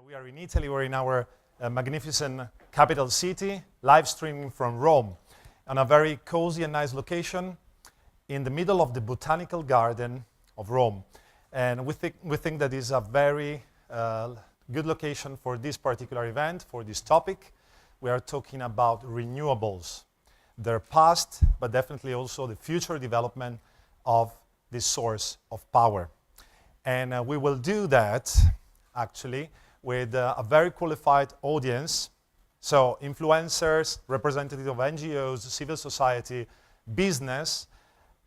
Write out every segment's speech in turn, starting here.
We are in Italy. We're in our magnificent capital city, live streaming from Rome, on a very cozy and nice location in the middle of the botanical garden of Rome. And we think that is a very good location for this particular event, for this topic. We are talking about renewables, their past, but definitely also the future development of this source of power. And we will do that, actually, with a very qualified audience. So influencers, representatives of NGOs, civil society, business,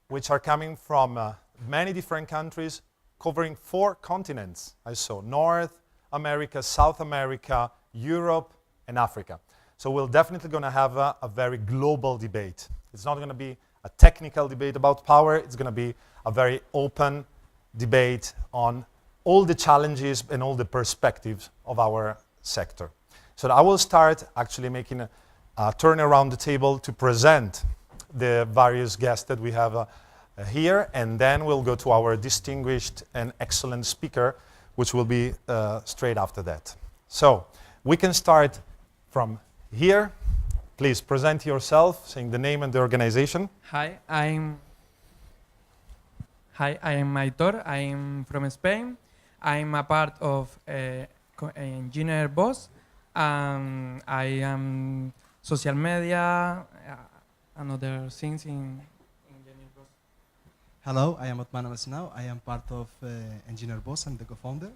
which are coming from many different countries, covering 4 continents. I saw North America, South America, Europe, and Africa. So we're definitely going to have a very global debate. It's not going to be a technical debate about power. It's going to be a very open debate on all the challenges and all the perspectives of our sector. So I will start actually making a turn around the table to present the various guests that we have here, and then we'll go to our distinguished and excellent speaker, which will be straight after that. So we can start from here. Please present yourself, saying the name and the organization. Hi, I'm Aitor. I'm from Spain. I'm a part of Engineer Boss. I am social media and other things in Engineer Boss. Hello, I am Otman Amasnau. I am part of Engineer Boss. I'm the co-founder.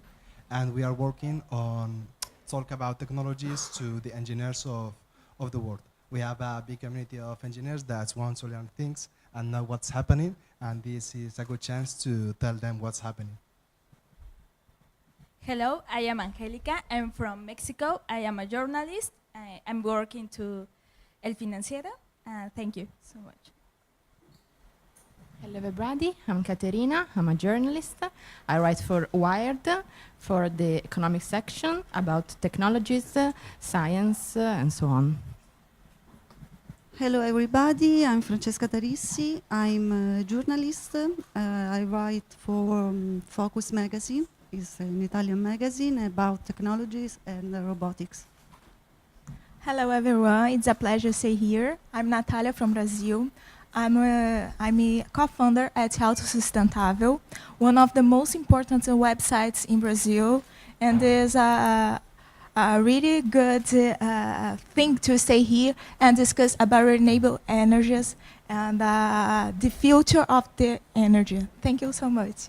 And we are working on talk about technologies to the engineers of the world. We have a big community of engineers that want to learn things and know what's happening. And this is a good chance to tell them what's happening. Hello, I am Angelica. I'm from Mexico. I am a journalist. I'm working to El Financiero. Thank you so much. Hello everybody, I'm Caterina. I'm a journalist. I write for Wired for the economic section about technologies, science, and so on. Hello everybody, I'm Francesca Tarissi. I'm a journalist. I write for Focus magazine. It's an Italian magazine about technologies and robotics. Hello everyone, it's a pleasure to stay here. I'm Natália from Brazil. I'm a co-founder at Auto Sustentável, one of the most important websites in Brazil, and is a really good thing to stay here and discuss about renewable energies and the future of the energy. Thank you so much.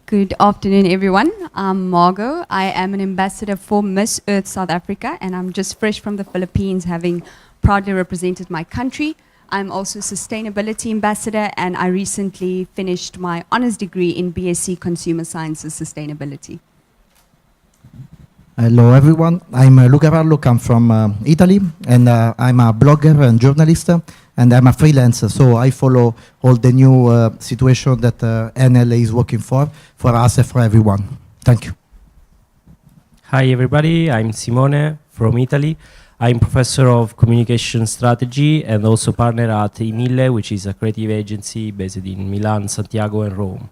Good afternoon, everyone. I'm Margot. I am an ambassador for Miss Earth South Africa, and I'm just fresh from the Philippines, having proudly represented my country. I'm also a sustainability ambassador, and I recently finished my honors degree in BSc Consumer Sciences Sustainability. Hello, everyone. I'm Luca Vallo. I'm from Italy, and I'm a blogger and journalist, and I'm a freelancer, so I follow all the new situation that Enel is working for us and for everyone. Thank you. Hi, everybody. I'm Simone from Italy. I'm professor of communication strategy and also partner at Emile, which is a creative agency based in Milan, Santiago, and Rome.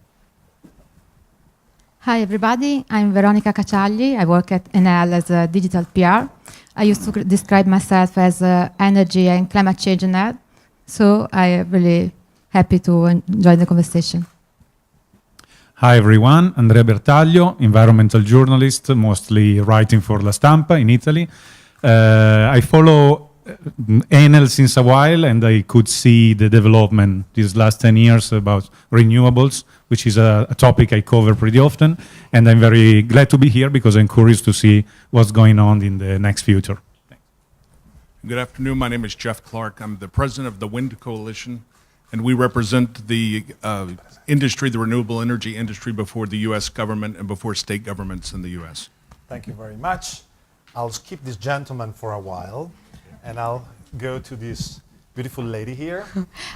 Hi everybody, I'm Veronica Cacciagli. I work at Enel as a digital PR. I used to describe myself as energy and climate change nerd, so I'm really happy to join the conversation. Hi everyone, Andrea Bertaglio, environmental journalist, mostly writing for La Stampa in Italy. I follow Enel since a while, and I could see the development these last 10 years about renewables, which is a topic I cover pretty often, and I'm very glad to be here because I'm curious to see what's going on in the next future. Thanks. Good afternoon. My name is Jeff Clark. I'm the president of the Wind Coalition, and we represent the industry, the renewable energy industry, before the U.S. government and before state governments in the U.S. Thank you very much. I'll skip this gentleman for a while, and I'll go to this beautiful lady here.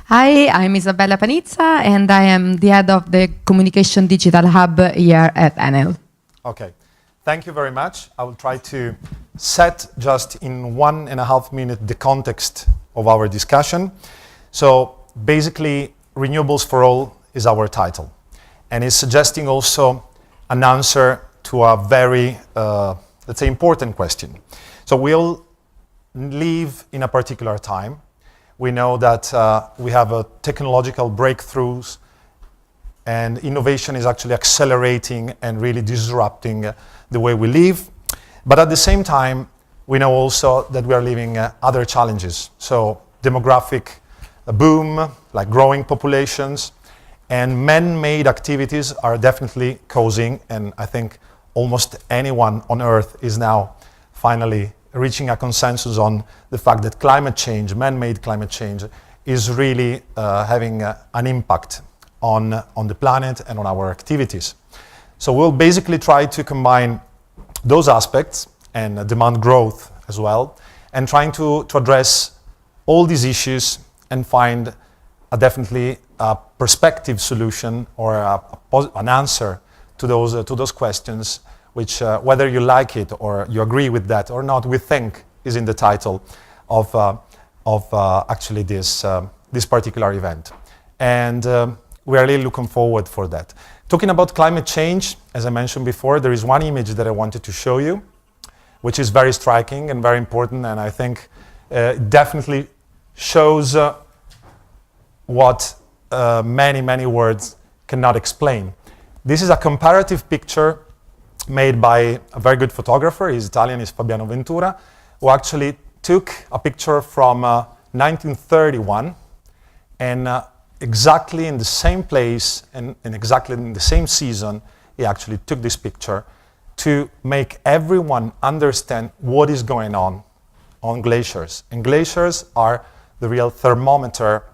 Hi, I'm Isabella Panizza, and I am the head of the Communication Digital Hub here at Enel. Okay, thank you very much. I will try to set just in 1.5 minutes the context of our discussion. So basically, Renewables for All is our title, and it's suggesting also an answer to a very, let's say, important question. So we all live in a particular time. We know that we have technological breakthroughs, and innovation is actually accelerating and really disrupting the way we live. But at the same time, we know also that we are living other challenges. So demographic boom, like growing populations, and man-made activities are definitely causing, and I think almost anyone on Earth is now finally reaching a consensus on the fact that climate change, man-made climate change, is really having an impact on the planet and on our activities. So we'll basically try to combine those aspects and demand growth as well, and trying to address all these issues and find definitely a perspective solution or an answer to those questions, which whether you like it or you agree with that or not, we think is in the title of actually this particular event. And we are really looking forward for that. Talking about climate change, as I mentioned before, there is one image that I wanted to show you, which is very striking and very important, and I think it definitely shows what many, many words cannot explain. This is a comparative picture made by a very good photographer. He's Italian, he's Fabiano Ventura, who actually took a picture from 1931, and exactly in the same place and exactly in the same season, he actually took this picture to make everyone understand what is going on glaciers. And glaciers are the real thermometer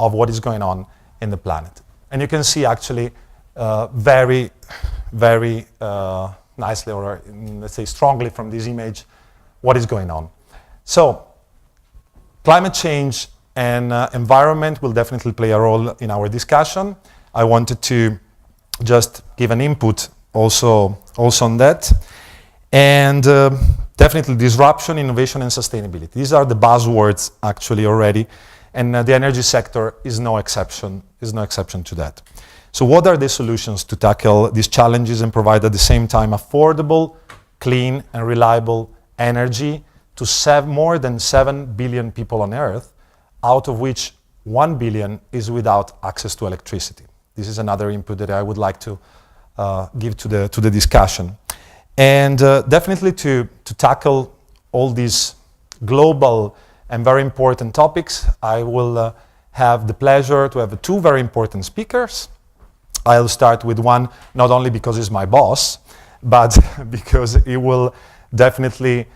of what is going on in the planet. And you can see actually very, very nicely, or let's say strongly from this image, what is going on. So climate change and environment will definitely play a role in our discussion. I wanted to just give an input also on that. And definitely disruption, innovation, and sustainability. These are the buzzwords actually already, and the energy sector is no exception to that. So what are the solutions to tackle these challenges and provide at the same time affordable, clean, and reliable energy to more than 7 billion people on Earth, out of which 1 billion is without access to electricity? This is another input that I would like to give to the discussion. And definitely to tackle all these global and very important topics, I will have the pleasure to have two very important speakers. I'll start with one, not only because he's my boss, but because he will definitely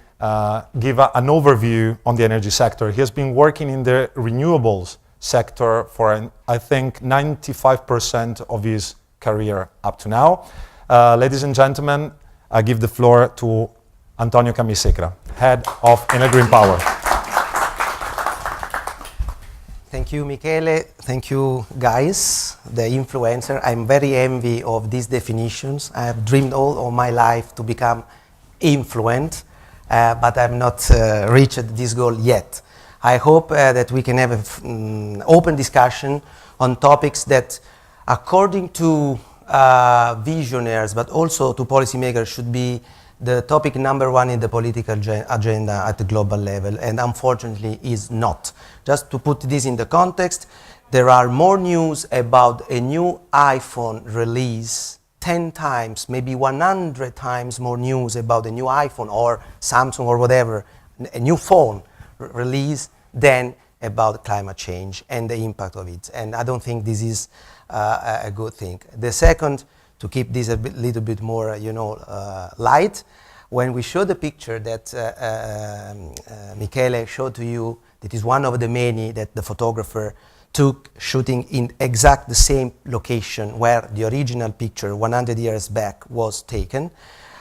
give an overview on the energy sector. He has been working in the renewables sector for, I think, 95% of his career up to now. Ladies and gentlemen, I give the floor to Antonio Cammisecra, head of Enel Green Power. Thank you, Michele. Thank you, guys, the influencer. I'm very envy of these definitions. I have dreamed all of my life to become influent, but I've not reached this goal yet. I hope that we can have an open discussion on topics that, according to visionaries, but also to policymakers, should be the topic number one in the political agenda at the global level, and unfortunately is not. Just to put this in the context, there are more news about a new iPhone release, 10 times, maybe 100 times more news about a new iPhone or Samsung or whatever, a new phone release, than about climate change and the impact of it. And I don't think this is a good thing. The second, to keep this a little bit more, light, when we show the picture that Michele showed to you, that is one of the many that the photographer took shooting in exact the same location where the original picture 100 years back was taken.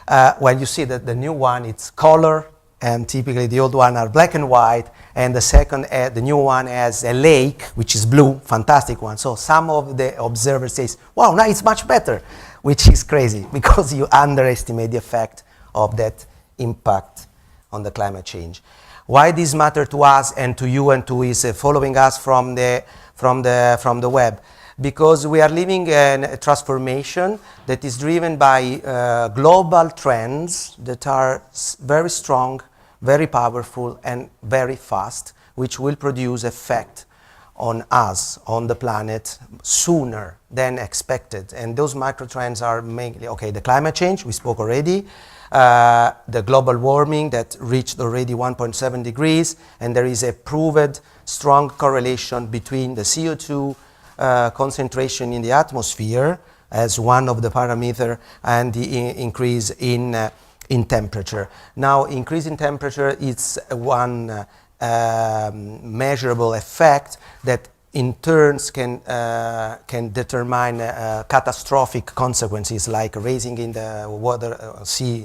Well, you see that the new one, it's color, and typically the old one are black and white, and the second, the new one has a lake, which is blue, fantastic one. So some of the observers say, wow, now it's much better, which is crazy, because you underestimate the effect of that impact on the climate change. Why this matter to us and to you and to who is following us from the web? because we are living in a transformation that is driven by global trends that are very strong, very powerful, and very fast, which will produce effect on us, on the planet, sooner than expected. And those macro trends are mainly, okay, the climate change, we spoke already, the global warming that reached already 1.7 degrees, and there is a proved strong correlation between the CO2 concentration in the atmosphere as one of the parameters and the increase in temperature. Now, increase in temperature is one measurable effect that in turns can determine catastrophic consequences like raising in the water,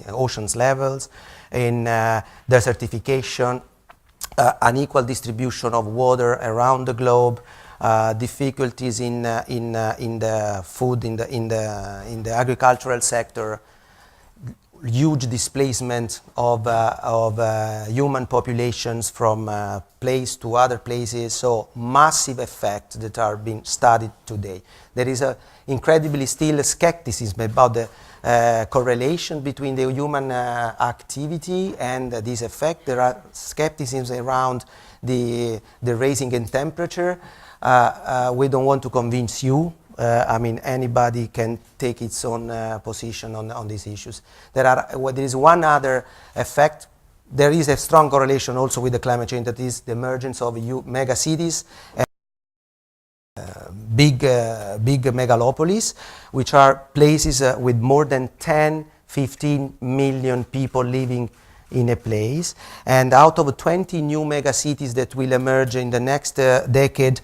oceans levels, in desertification, unequal distribution of water around the globe, difficulties in the food, in the agricultural sector, huge displacement of human populations from place to other places, so massive effects that are being studied today. There is incredibly still skepticism about the correlation between the human activity and this effect. There are skepticisms around the raising in temperature. We don't want to convince you. I mean, anybody can take its own position on these issues. There is one other effect. There is a strong correlation also with the climate change, that is the emergence of mega cities and big megalopolis, which are places with more than 10-15 million people living in a place. And out of 20 new mega cities that will emerge in the next decade,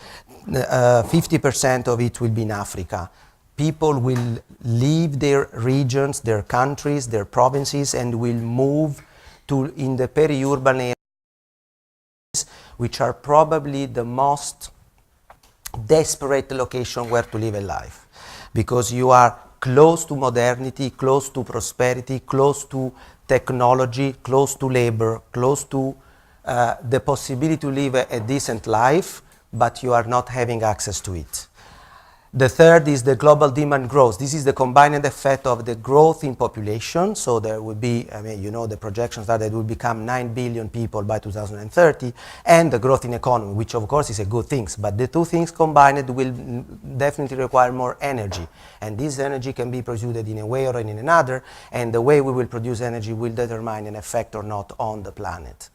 50% of it will be in Africa. People will leave their regions, their countries, their provinces, and will move in the peri-urban areas, which are probably the most desperate location where to live a life, because you are close to modernity, close to prosperity, close to technology, close to labor, close to the possibility to live a decent life, but you are not having access to it. The third is the global demand growth. This is the combined effect of the growth in population. So there will be, I mean, you know, the projections are that there will become 9 billion people by 2030, and the growth in economy, which of course is a good thing. But the two things combined will definitely require more energy. And this energy can be produced in a way or in another, and the way we will produce energy will determine an effect or not on the planet.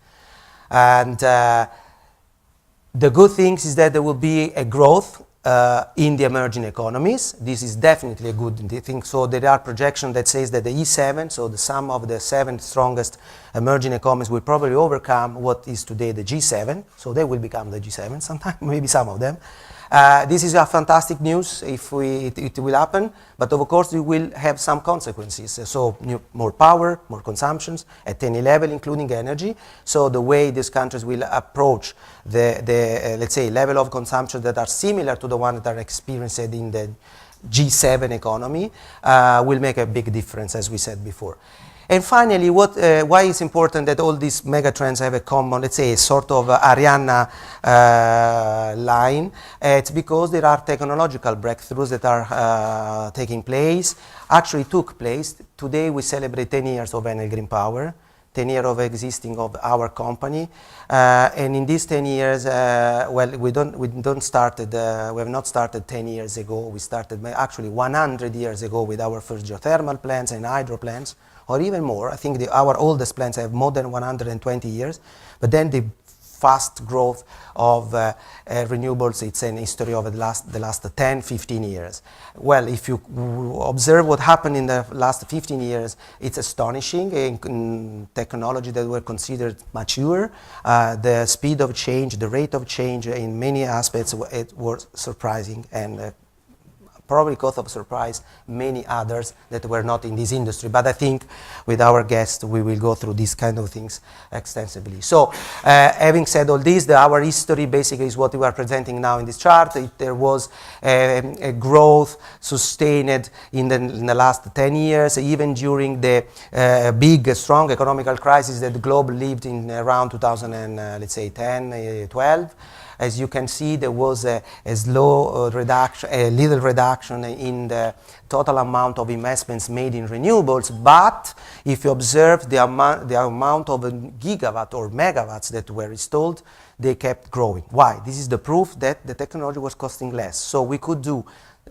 And the good thing is that there will be a growth in the emerging economies. This is definitely a good thing. So there are projections that says that the E7, so the sum of the 7 strongest emerging economies, will probably overcome what is today the G7. So they will become the G7 sometime, maybe some of them. This is a fantastic news if it will happen, but of course it will have some consequences. So more power, more consumptions at any level, including energy. So the way these countries will approach the let's say, level of consumption that are similar to the one that are experienced in the G7 economy will make a big difference, as we said before. And finally, why it's important that all these mega trends have a common, let's say, sort of Arianna line? It's because there are technological breakthroughs that are taking place, actually took place. Today we celebrate 10 years of Enel Green Power, 10 years of existing of our company. And in these 10 years, well, we have not started 10 years ago. We started actually 100 years ago with our first geothermal plants and hydro plants, or even more. I think our oldest plants have more than 120 years. But then the fast growth of renewables, it's an history of the last 10, 15 years. Well, if you observe what happened in the last 15 years, it's astonishing. In technology that were considered mature, the speed of change, the rate of change in many aspects, it was surprising, and probably caught of surprise many others that were not in this industry. But I think with our guest, we will go through these kind of things extensively. So having said all this, our history basically is what we are presenting now in this chart. There was a growth sustained in the last 10 years, even during the big, strong economical crisis that the globe lived in around 2010, 12. As you can see, there was a slow reduction, a little reduction in the total amount of investments made in renewables, but if you observe the amount of gigawatt or megawatts that were installed, they kept growing. Why? This is the proof that the technology was costing less. So we could do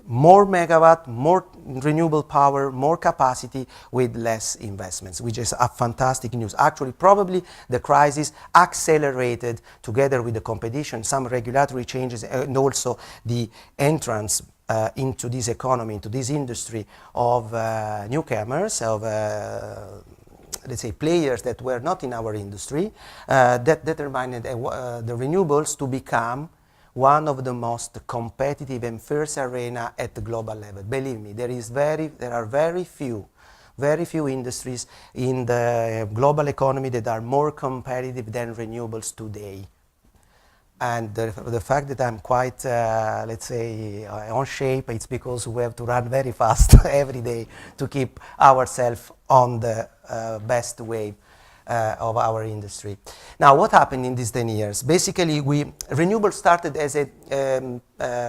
more megawatt, more renewable power, more capacity with less investments, which is a fantastic news. Actually, probably the crisis accelerated, together with the competition, some regulatory changes, and also the entrance into this economy, into this industry of newcomers, of let's say players that were not in our industry, that determined the renewables to become one of the most competitive and fierce arena at the global level. Believe me, there are very few industries in the global economy that are more competitive than renewables today. And the fact that I'm quite, let's say, on shape, it's because we have to run very fast every day to keep ourselves on the best wave of our industry. Now, what happened in these 10 years? Basically, renewables started as a,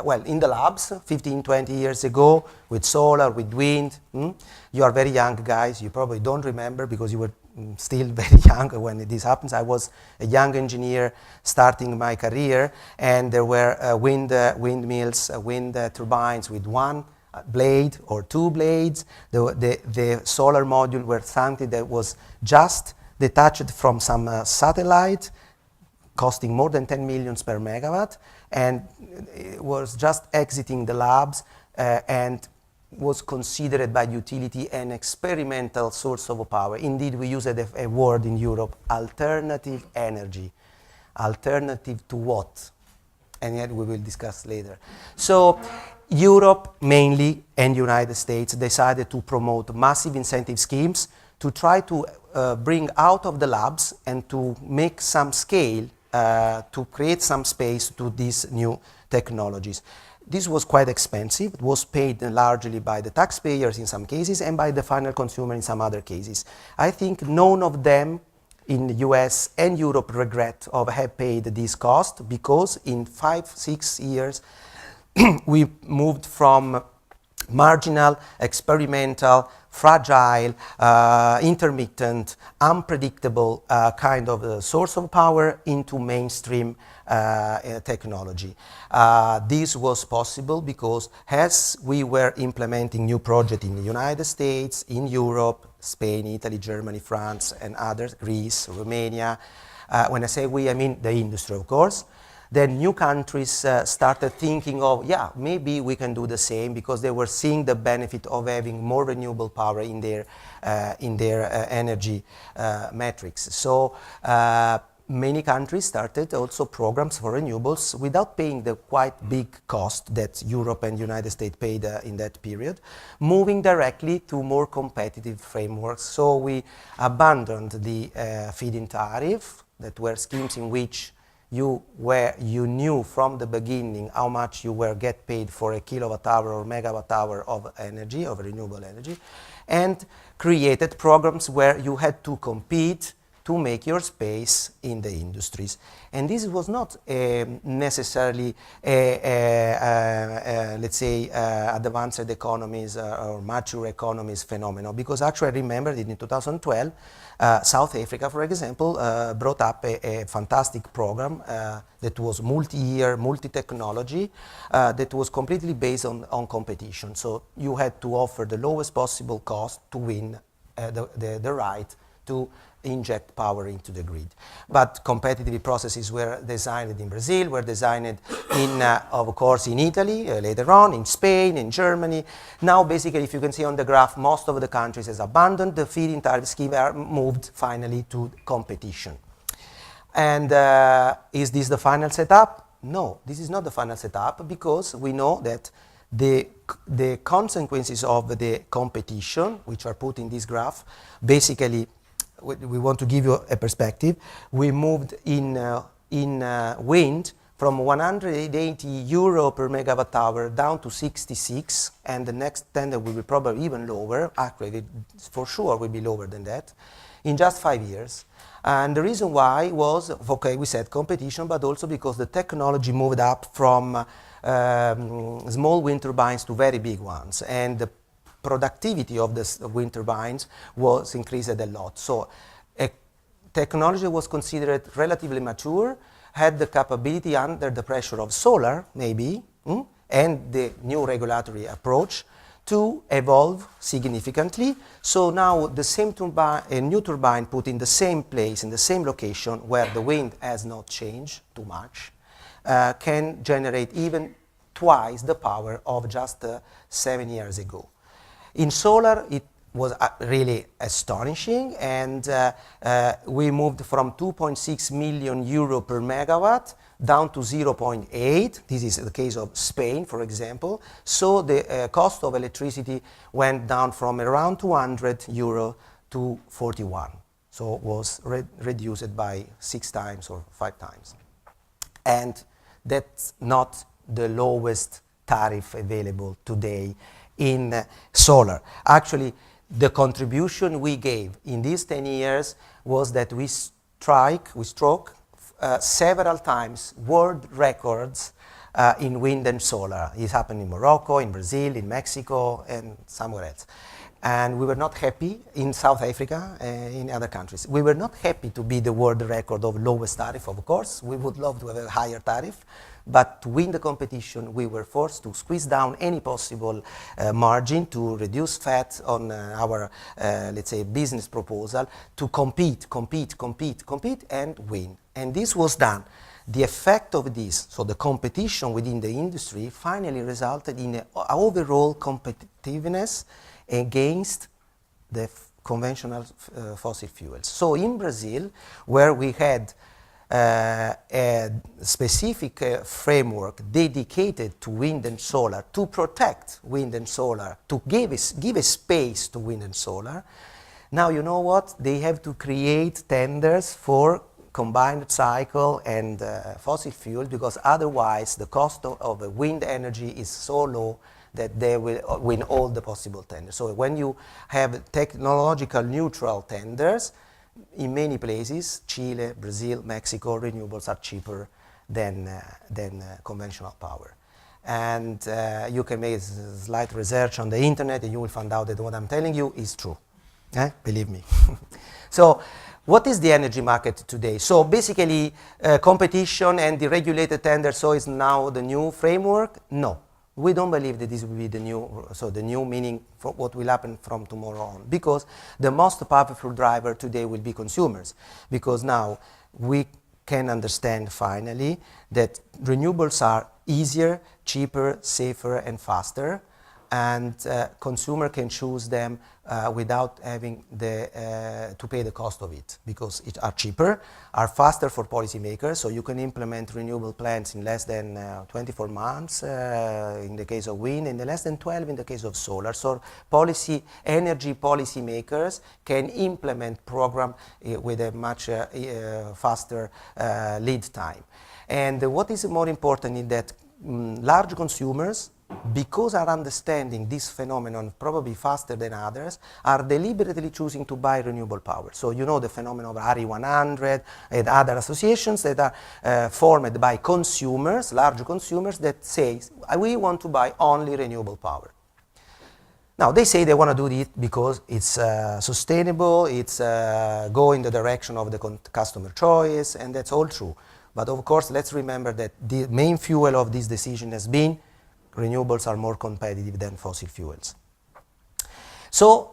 well, in the labs 15, 20 years ago with solar, with wind. You are very young guys. You probably don't remember because you were still very young when this happens. I was a young engineer starting my career, and there were windmills, wind turbines with one blade or two blades. The solar module were something that was just detached from some satellite, costing more than 10 million per megawatt, and it was just exiting the labs and was considered by utility an experimental source of power. Indeed, we used a word in Europe, alternative energy. Alternative to what? And yet we will discuss later. So Europe mainly and United States decided to promote massive incentive schemes to try to bring out of the labs and to make some scale, to create some space to these new technologies. This was quite expensive. It was paid largely by the taxpayers in some cases and by the final consumer in some other cases. I think none of them in the US and Europe regret of have paid this cost, because in 5-6 years we moved from marginal, experimental, fragile, intermittent, unpredictable kind of source of power into mainstream technology. This was possible because as we were implementing new projects in the United States, in Europe, Spain, Italy, Germany, France, and others, Greece, Romania. When I say we, I mean the industry, of course. Then new countries started thinking of, yeah, maybe we can do the same, because they were seeing the benefit of having more renewable power in their energy metrics. So many countries started also programs for renewables without paying the quite big cost that Europe and United States paid in that period, moving directly to more competitive frameworks. So we abandoned the feed-in tariff, that were schemes in which you knew from the beginning how much you were get paid for a kilowatt hour or megawatt hour of energy, of renewable energy, and created programs where you had to compete to make your space in the industries. And this was not necessarily let's say, advanced economies or mature economies phenomenon, because actually I remember that in 2012, South Africa, for example, brought up a fantastic program that was multi-year, multi-technology, that was completely based on competition. So you had to offer the lowest possible cost to win the right to inject power into the grid. But competitive processes were designed in Brazil, were designed in, of course, in Italy, later on, in Spain, in Germany. Now, basically, if you can see on the graph, most of the countries has abandoned the feed-in tariff scheme, are moved finally to competition. And is this the final setup? No, this is not the final setup, because we know that the consequences of the competition, which are put in this graph, basically, we want to give you a perspective. We moved in wind from 180 euro per megawatt hour down to 66, and the next tender will be probably even lower. Actually, for sure will be lower than that in just 5 years. And the reason why was, okay, we said competition, but also because the technology moved up from small wind turbines to very big ones, and the productivity of the wind turbines was increased a lot. So technology was considered relatively mature, had the capability under the pressure of solar, maybe, and the new regulatory approach to evolve significantly. So now the same turbine, a new turbine put in the same place, in the same location where the wind has not changed too much, can generate even twice the power of just 7 years ago. In solar, it was really astonishing, and we moved from 2.6 million euro per megawatt down to 0.8. This is the case of Spain, for example. So the cost of electricity went down from around 200 euro to 41. So it was reduced by 6 times or 5 times. And that's not the lowest tariff available today in solar. Actually, the contribution we gave in these 10 years was that we struck several times world records in wind and solar. It happened in Morocco, in Brazil, in Mexico, and somewhere else. And we were not happy in South Africa, in other countries. We were not happy to be the world record of lowest tariff, of course. We would love to have a higher tariff. But to win the competition, we were forced to squeeze down any possible margin, to reduce fat on our, let's say, business proposal, to compete, and win. And this was done. The effect of this, so the competition within the industry, finally resulted in an overall competitiveness against the conventional fossil fuels. So in Brazil, where we had a specific framework dedicated to wind and solar, to protect wind and solar, to give a space to wind and solar. Now, you know what? They have to create tenders for combined cycle and fossil fuel, because otherwise the cost of wind energy is so low that they will win all the possible tenders. So when you have technological neutral tenders, in many places, Chile, Brazil, Mexico, renewables are cheaper than conventional power. And you can make slight research on the internet and you will find out that what I'm telling you is true. Believe me. So what is the energy market today? So basically, competition and the regulated tender, so is now the new framework? No. We don't believe that this will be the new meaning for what will happen from tomorrow on, because the most powerful driver today will be consumers, because now we can understand finally that renewables are easier, cheaper, safer, and faster, and consumer can choose them without having to pay the cost of it, because it are cheaper, are faster for policymakers, so you can implement renewable plants in less than 24 months in the case of wind, and less than 12 in the case of solar. So energy policy makers can implement program with a much faster lead time. And what is more important is that large consumers, because are understanding this phenomenon probably faster than others, are deliberately choosing to buy renewable power. So you know the phenomenon of RE100 and other associations that are formed by consumers, large consumers, that say, we want to buy only renewable power. Now, they say they want to do it because it's sustainable, it's go in the direction of the customer choice, and that's all true. But of course, let's remember that the main fuel of this decision has been renewables are more competitive than fossil fuels. So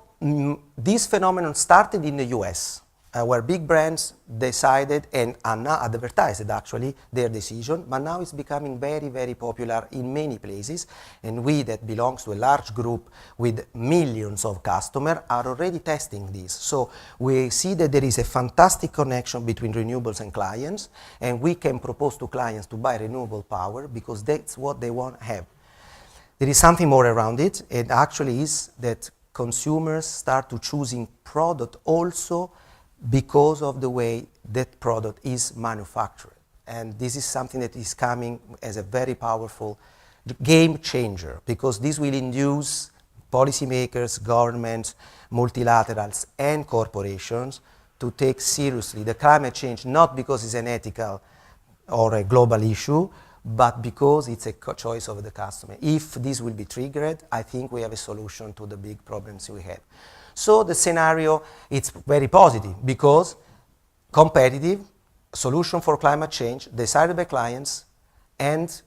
this phenomenon started in the US, where big brands decided and now advertised actually their decision, but now it's becoming very, very popular in many places, and we that belongs to a large group with millions of customers are already testing this. So we see that there is a fantastic connection between renewables and clients, and we can propose to clients to buy renewable power because that's what they want to have. There is something more around it. It actually is that consumers start to choosing product also because of the way that product is manufactured. And this is something that is coming as a very powerful game changer, because this will induce policymakers, governments, multilaterals, and corporations to take seriously the climate change, not because it's an ethical or a global issue, but because it's a choice of the customer. If this will be triggered, I think we have a solution to the big problems we have. So the scenario, it's very positive, because competitive, solution for climate change, decided by clients, and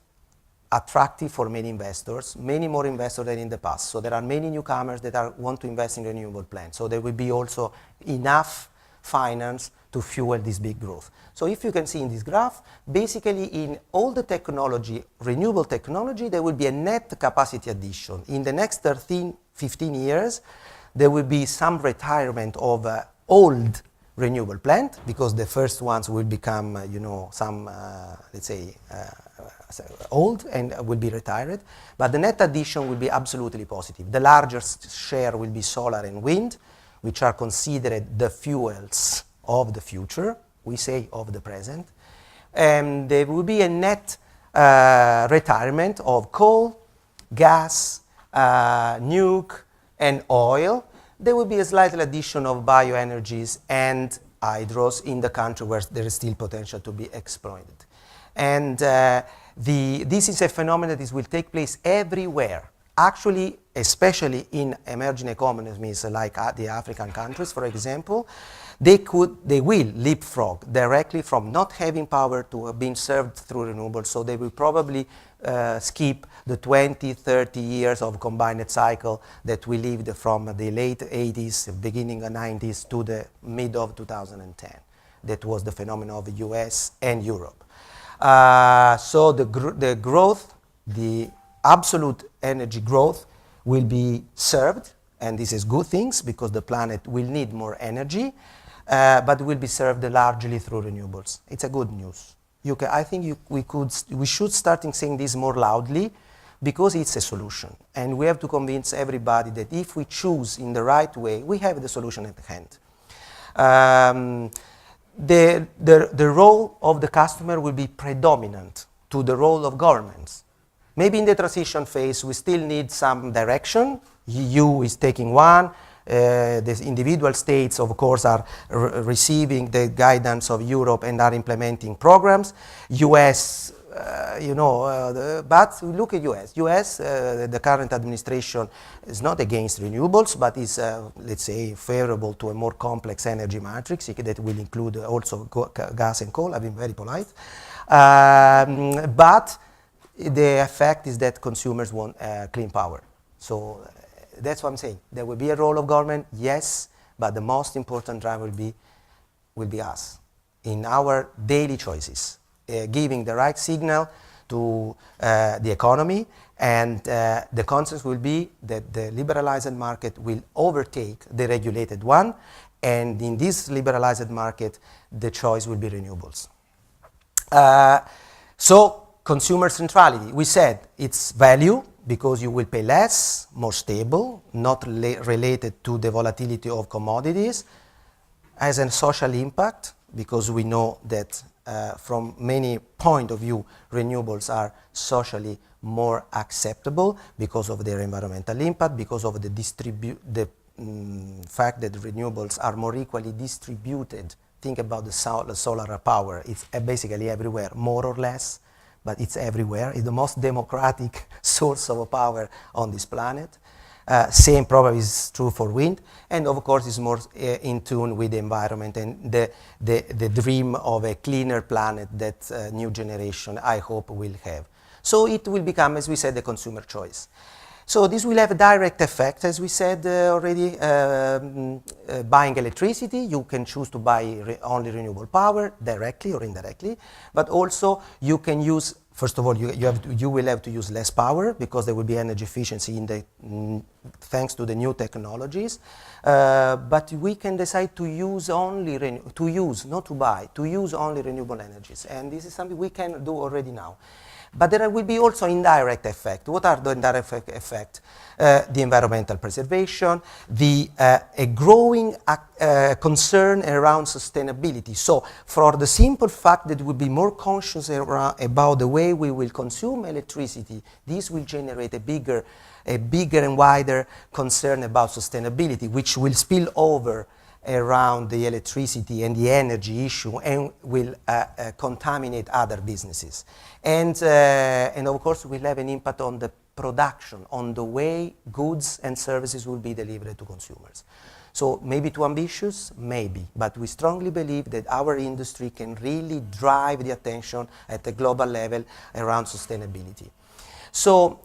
attractive for many investors, many more investors than in the past. So there are many newcomers that want to invest in renewable plants. So there will be also enough finance to fuel this big growth. So if you can see in this graph, basically in all the technology, renewable technology, there will be a net capacity addition. In the next 15 years, there will be some retirement of old renewable plant, because the first ones will become, let's say, old and will be retired. But the net addition will be absolutely positive. The largest share will be solar and wind, which are considered the fuels of the future, we say of the present. And there will be a net retirement of coal, gas, nuke, and oil. There will be a slight addition of bioenergies and hydros in the country where there is still potential to be exploited. And this is a phenomenon that will take place everywhere. Actually, especially in emerging economies like the African countries, for example, they will leapfrog directly from not having power to being served through renewables. So they will probably skip the 20, 30 years of combined cycle that we lived from the late 80s, beginning of 90s to the mid of 2010. That was the phenomenon of the US and Europe. So the growth, the absolute energy growth will be served, and this is good things because the planet will need more energy, but will be served largely through renewables. It's a good news. I think we should start saying this more loudly, because it's a solution. And we have to convince everybody that if we choose in the right way, we have the solution at hand. The role of the customer will be predominant to the role of governments. Maybe in the transition phase, we still need some direction. EU is taking one. The individual states, of course, are receiving the guidance of Europe and are implementing programs. US, but look at US. US, the current administration is not against renewables, but is, let's say, favorable to a more complex energy matrix that will include also gas and coal. I've been very polite. But the effect is that consumers want clean power. So that's what I'm saying. There will be a role of government, yes, but the most important driver will be us in our daily choices, giving the right signal to the economy, and the consequence will be that the liberalized market will overtake the regulated one, and in this liberalized market, the choice will be renewables. So consumer centrality, we said it's value, because you will pay less, more stable, not related to the volatility of commodities, as a social impact, because we know that from many point of view, renewables are socially more acceptable because of their environmental impact, because of the fact that renewables are more equally distributed. Think about the solar power. It's basically everywhere, more or less, but it's everywhere. It's the most democratic source of power on this planet. Same probably is true for wind, and of course it's more in tune with the environment and the dream of a cleaner planet that new generation, I hope, will have. So it will become, as we said, the consumer choice. So this will have a direct effect, as we said already, buying electricity. You can choose to buy only renewable power, directly or indirectly, but also you can use, first of all, you will have to use less power because there will be energy efficiency thanks to the new technologies. But we can decide to use only, not to buy, to use only renewable energies. And this is something we can do already now. But there will be also indirect effects. What are the indirect effects? The environmental preservation, a growing concern around sustainability. So for the simple fact that we'll be more conscious about the way we will consume electricity, this will generate a bigger and wider concern about sustainability, which will spill over around the electricity and the energy issue and will contaminate other businesses. And of course, will have an impact on the production, on the way goods and services will be delivered to consumers. So maybe too ambitious, maybe, but we strongly believe that our industry can really drive the attention at the global level around sustainability. So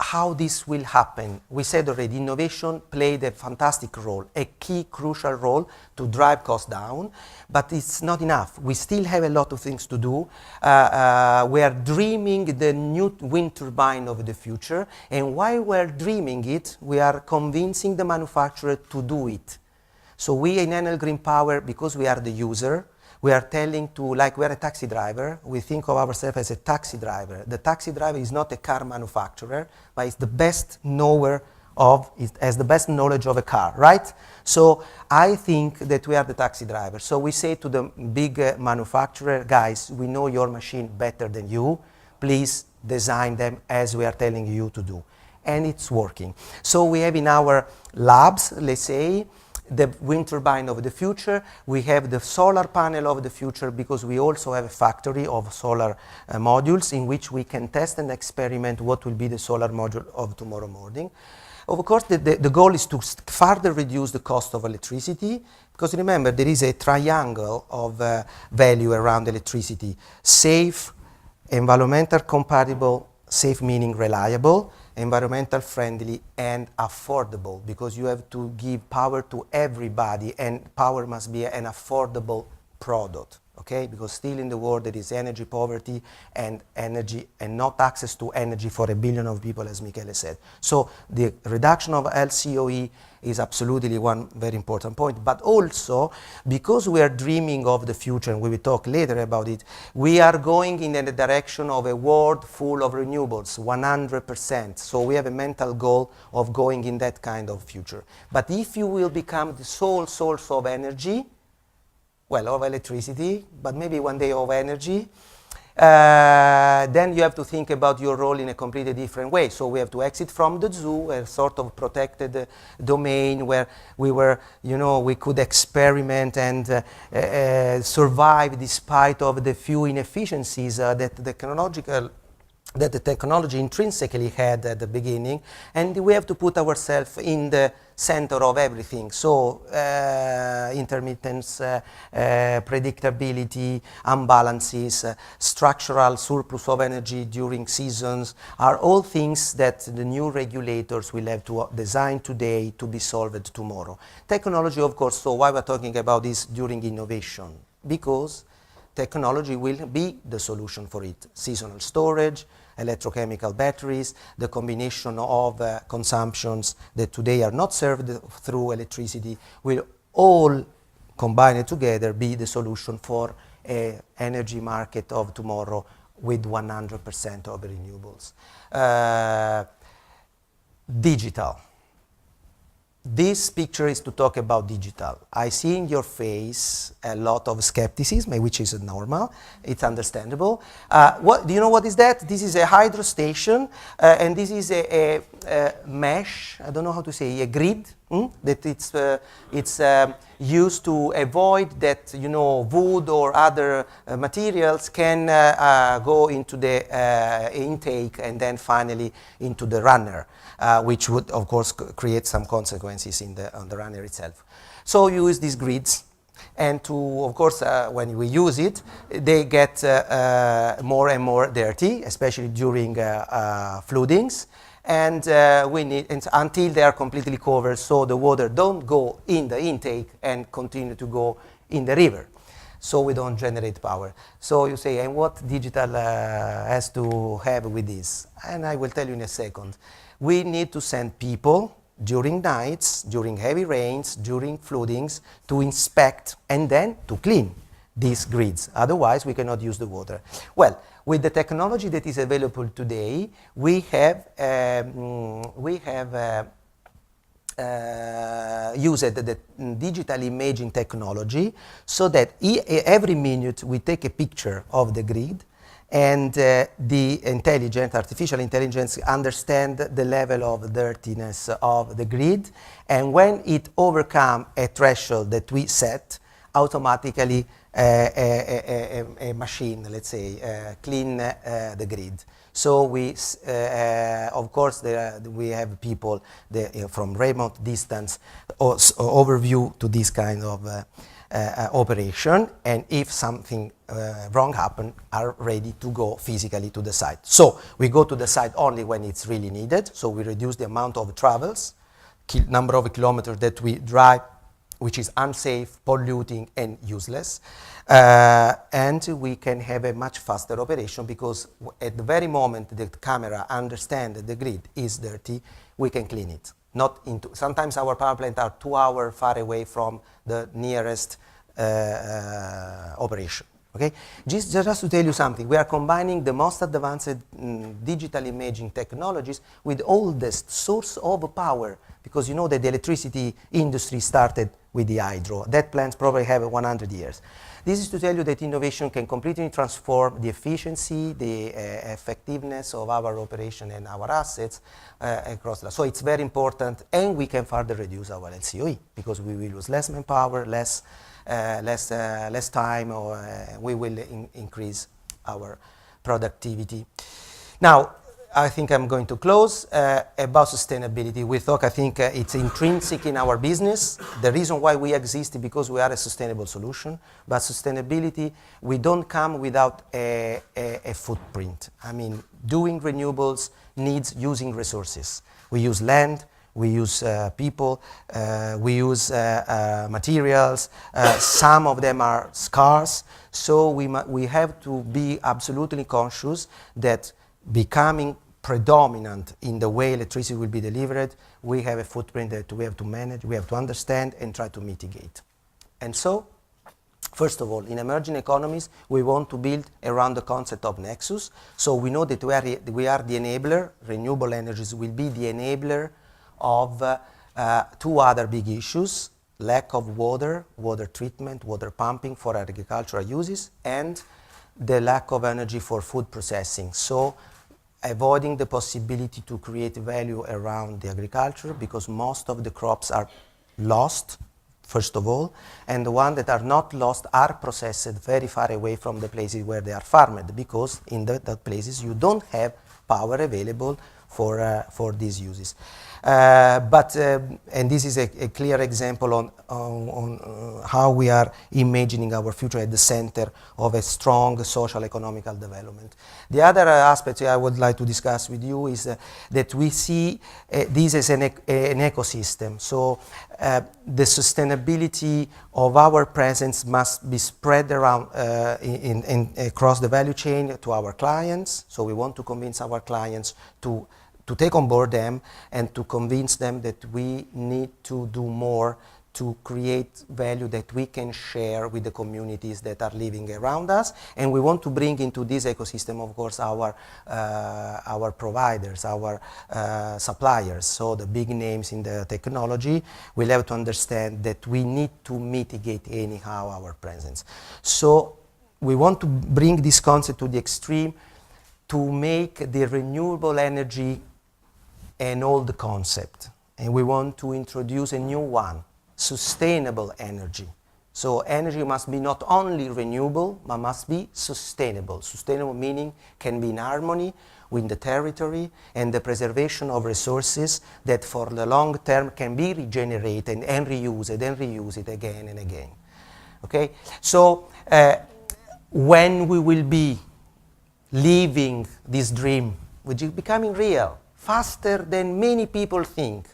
how this will happen? We said already, innovation played a fantastic role, a key crucial role to drive costs down, but it's not enough. We still have a lot of things to do. We are dreaming the new wind turbine of the future, and while we're dreaming it, we are convincing the manufacturer to do it. So we in Enel Green Power, because we are the user, we are telling to, like we're a taxi driver, we think of ourselves as a taxi driver. The taxi driver is not a car manufacturer, but is the best knower of, has the best knowledge of a car, right? So I think that we are the taxi driver. So we say to the big manufacturer, guys, we know your machine better than you. Please design them as we are telling you to do. And it's working. So we have in our labs, let's say, the wind turbine of the future. We have the solar panel of the future because we also have a factory of solar modules in which we can test and experiment what will be the solar module of tomorrow morning. Of course, the goal is to further reduce the cost of electricity, because remember, there is a triangle of value around electricity. Safe, environmental compatible, safe meaning reliable, environmental friendly and affordable, because you have to give power to everybody and power must be an affordable product, okay? Because still in the world there is energy poverty and energy and not access to energy for 1 billion of people, as Michele said. So the reduction of LCOE is absolutely one very important point, but also because we are dreaming of the future, and we will talk later about it, we are going in the direction of a world full of renewables, 100%. So we have a mental goal of going in that kind of future. But if you will become the sole source of energy, well, of electricity, but maybe one day of energy, then you have to think about your role in a completely different way. So we have to exit from the zoo, a sort of protected domain where we were, you know, we could experiment and survive despite of the few inefficiencies that the technology intrinsically had at the beginning, and we have to put ourselves in the center of everything. So intermittence, predictability, imbalances, structural surplus of energy during seasons are all things that the new regulators will have to design today to be solved tomorrow. Technology, of course, so why we're talking about this during innovation? Because technology will be the solution for it. Seasonal storage, electrochemical batteries, the combination of consumptions that today are not served through electricity will all combined together be the solution for an energy market of tomorrow with 100% of renewables. Digital. This picture is to talk about digital. I see in your face a lot of skepticism, which is normal. It's understandable. Do you know what is that? This is a hydro station, and this is a mesh. I don't know how to say, a grid that it's used to avoid that, you know, wood or other materials can go into the intake and then finally into the runner. Which would, of course, create some consequences on the runner itself. So you use these grids, and of course, when we use it, they get more and more dirty, especially during floodings, and we need until they are completely covered, so the water don't go in the intake and continue to go in the river. So we don't generate power. So you say, and what digital has to have with this? And I will tell you in a second. We need to send people during nights, during heavy rains, during floodings, to inspect and then to clean these grids. Otherwise, we cannot use the water. Well, with the technology that is available today, we have used the digital imaging technology so that every minute we take a picture of the grid, and the artificial intelligence understand the level of dirtiness of the grid, and when it overcomes a threshold that we set, automatically a machine, let's say, clean the grid. So we, of course, we have people from remote distance overview to this kind of operation, and if something wrong happens, are ready to go physically to the site. So we go to the site only when it's really needed, so we reduce the amount of travels, number of kilometers that we drive, which is unsafe, polluting, and useless. And we can have a much faster operation because at the very moment the camera understands that the grid is dirty, we can clean it. Sometimes our power plants are 2 hours far away from the nearest operation. Okay? Just to tell you something, we are combining the most advanced digital imaging technologies with the oldest source of power, because you know that the electricity industry started with the hydro. That plants probably have 100 years. This is to tell you that innovation can completely transform the efficiency, the effectiveness of our operation and our assets across the. So it's very important, and we can further reduce our LCOE because we will use less manpower, less time, or we will increase our productivity. Now, I think I'm going to close about sustainability. I think it's intrinsic in our business. The reason why we exist is because we are a sustainable solution. But sustainability, we don't come without a footprint. I mean, doing renewables needs using resources. We use land, we use people, we use materials. Some of them are scarce. So we have to be absolutely conscious that becoming predominant in the way electricity will be delivered, we have a footprint that we have to manage, we have to understand and try to mitigate. And so, first of all, in emerging economies, we want to build around the concept of nexus. So we know that we are the enabler, renewable energies will be the enabler of 2 other big issues: lack of water treatment, water pumping for agricultural uses, and the lack of energy for food processing. So avoiding the possibility to create value around the agriculture, because most of the crops are lost, first of all, and the ones that are not lost are processed very far away from the places where they are farmed, because in that places you don't have power available for these uses. And this is a clear example on how we are imagining our future at the center of a strong social economical development. The other aspect I would like to discuss with you is that we see this as an ecosystem. So the sustainability of our presence must be spread around across the value chain to our clients. So we want to convince our clients to take on board them and to convince them that we need to do more to create value that we can share with the communities that are living around us. And we want to bring into this ecosystem, of course, our providers, our suppliers. So the big names in the technology will have to understand that we need to mitigate anyhow our presence. So we want to bring this concept to the extreme to make the renewable energy an old concept, and we want to introduce a new one, sustainable energy. So energy must be not only renewable, but must be sustainable. Sustainable meaning can be in harmony with the territory and the preservation of resources that for the long term can be regenerated and reused and reuse it again and again. Okay? So when we will be living this dream, which is becoming real, faster than many people think.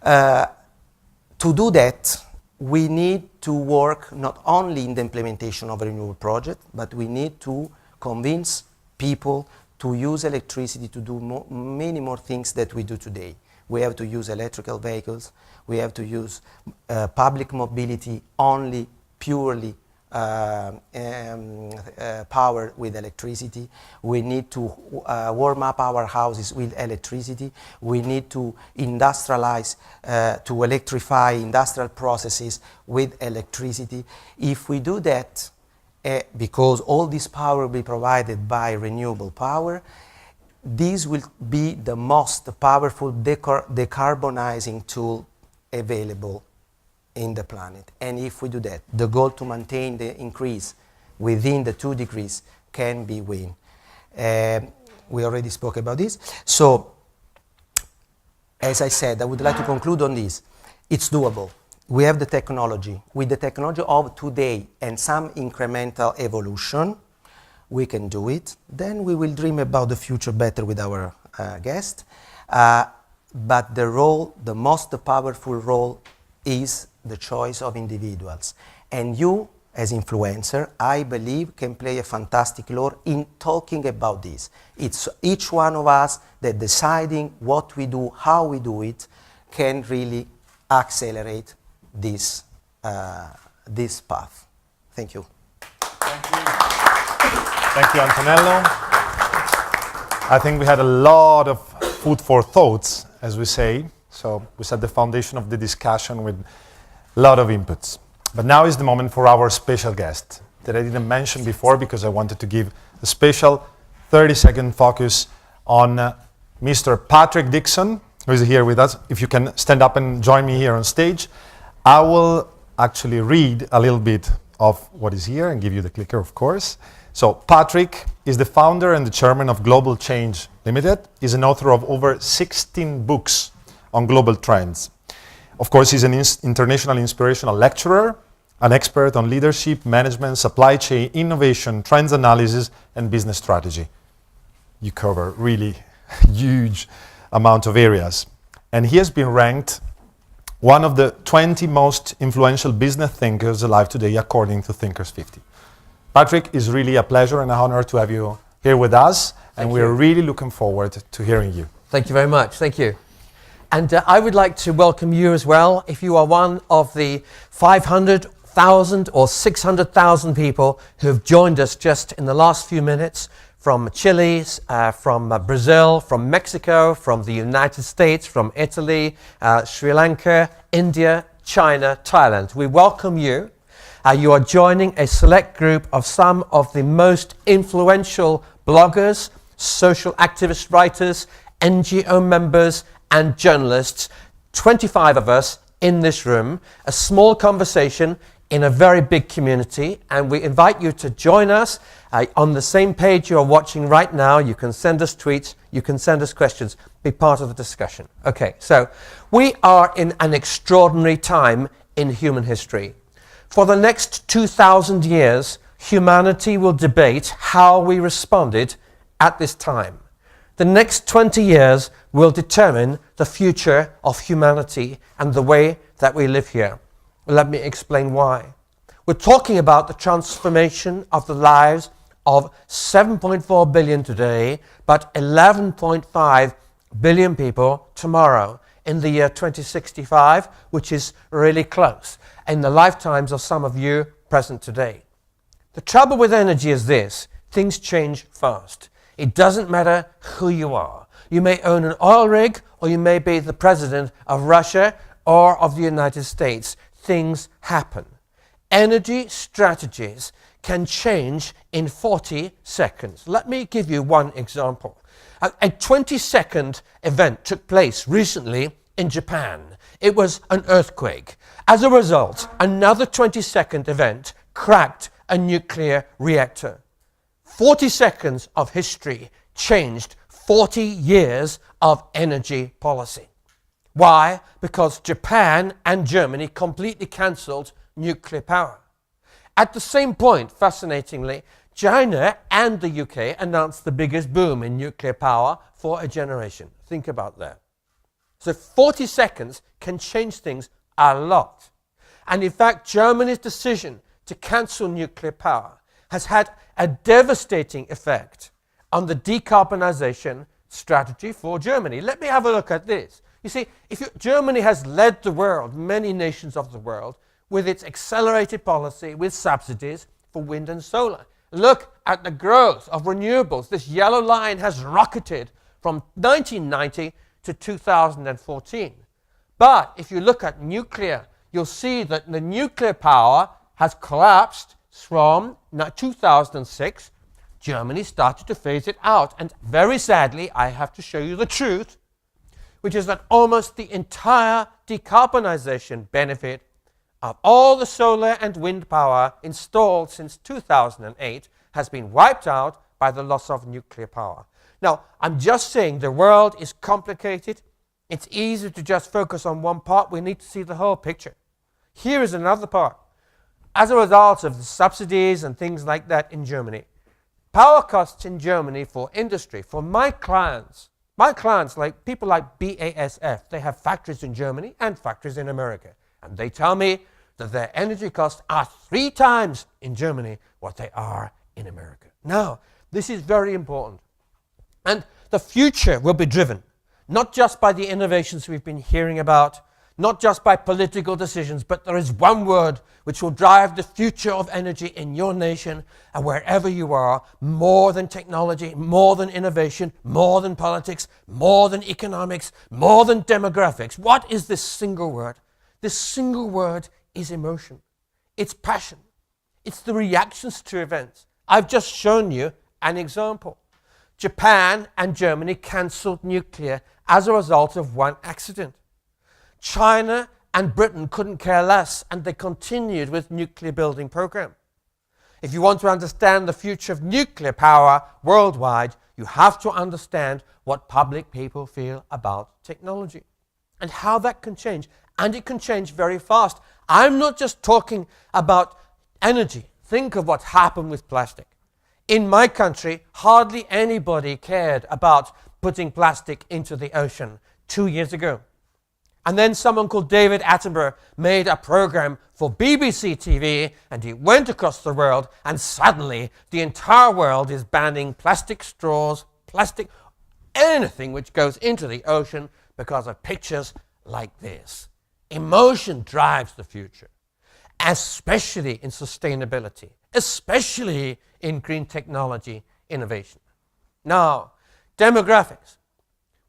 To do that, we need to work not only in the implementation of a renewable project, but we need to convince people to use electricity to do many more things that we do today. We have to use electrical vehicles. We have to use public mobility only purely power with electricity. We need to warm up our houses with electricity. We need to industrialize, to electrify industrial processes with electricity. If we do that, because all this power will be provided by renewable power, this will be the most powerful decarbonizing tool available in the planet. And if we do that, the goal to maintain the increase within the 2 degrees can be win. We already spoke about this. So, as I said, I would like to conclude on this. It's doable. We have the technology. With the technology of today and some incremental evolution, we can do it. Then we will dream about the future better with our guest. But the role, the most powerful role, is the choice of individuals. And you, as influencer, I believe, can play a fantastic role in talking about this. It's each one of us that deciding what we do, how we do it, can really accelerate this, this path. Thank you. Thank you, Antonello. I think we had a lot of food for thoughts, as we say. So we set the foundation of the discussion with a lot of inputs. But now is the moment for our special guest that I didn't mention before because I wanted to give a special 30-second focus on Mr. Patrick Dixon, who is here with us. If you can stand up and join me here on stage, I will actually read a little bit of what is here and give you the clicker, of course. So Patrick is the founder and the chairman of Global Change Limited. He's an author of over 16 books on global trends. Of course, he's an international inspirational lecturer, an expert on leadership, management, supply chain, innovation, trends analysis, and business strategy. You cover really huge amount of areas. And he has been ranked one of the 20 most influential business thinkers alive today, according to Thinkers 50. Patrick, it's really a pleasure and an honor to have you here with us, and we're really looking forward to hearing you. Thank you very much. Thank you. And I would like to welcome you as well. If you are one of the 500,000 or 600,000 people who have joined us just in the last few minutes from Chile, from Brazil, from Mexico, from the United States, from Italy, Sri Lanka, India, China, Thailand. We welcome you. You are joining a select group of some of the most influential bloggers, social activist writers, NGO members, and journalists, 25 of us in this room, a small conversation in a very big community, and we invite you to join us on the same page you are watching right now. You can send us tweets, you can send us questions, be part of the discussion. Okay, so we are in an extraordinary time in human history. For the next 2,000 years, humanity will debate how we responded at this time. The next 20 years will determine the future of humanity and the way that we live here. Let me explain why. We're talking about the transformation of the lives of 7.4 billion today, but 11.5 billion people tomorrow, in the year 2065, which is really close, in the lifetimes of some of you present today. The trouble with energy is this: things change fast. It doesn't matter who you are. You may own an oil rig, or you may be the president of Russia or of the United States. Things happen. Energy strategies can change in 40 seconds. Let me give you one example. A 20-second event took place recently in Japan. It was an earthquake. As a result, another 20-second event cracked a nuclear reactor. 40 seconds of history changed 40 years of energy policy. Why? Because Japan and Germany completely cancelled nuclear power. At the same point, fascinatingly, China and the UK announced the biggest boom in nuclear power for a generation. Think about that. So 40 seconds can change things a lot. And in fact, Germany's decision to cancel nuclear power has had a devastating effect on the decarbonization strategy for Germany. Let me have a look at this. You see, Germany has led the world, many nations of the world, with its accelerated policy with subsidies for wind and solar. Look at the growth of renewables. This yellow line has rocketed from 1990 to 2014. But if you look at nuclear, you'll see that the nuclear power has collapsed from 2006. Germany started to phase it out. And very sadly, I have to show you the truth, which is that almost the entire decarbonization benefit of all the solar and wind power installed since 2008 has been wiped out by the loss of nuclear power. Now, I'm just saying the world is complicated. It's easy to just focus on one part. We need to see the whole picture. Here is another part. As a result of the subsidies and things like that in Germany, power costs in Germany for industry, for my clients, like people like BASF, they have factories in Germany and factories in America. And they tell me that their energy costs are 3 times in Germany what they are in America. Now, this is very important. And the future will be driven not just by the innovations we've been hearing about, not just by political decisions, but there is one word which will drive the future of energy in your nation and wherever you are, more than technology, more than innovation, more than politics, more than economics, more than demographics. What is this single word? This single word is emotion. It's passion. It's the reactions to events. I've just shown you an example. Japan and Germany cancelled nuclear as a result of one accident. China and Britain couldn't care less, and they continued with nuclear building program. If you want to understand the future of nuclear power worldwide, you have to understand what public people feel about technology and how that can change. And it can change very fast. I'm not just talking about energy. Think of what happened with plastic. In my country, hardly anybody cared about putting plastic into the ocean 2 years ago. And then someone called David Attenborough made a program for BBC TV, and he went across the world, and suddenly the entire world is banning plastic straws, plastic, anything which goes into the ocean because of pictures like this. Emotion drives the future, especially in sustainability, especially in green technology innovation. Now, demographics.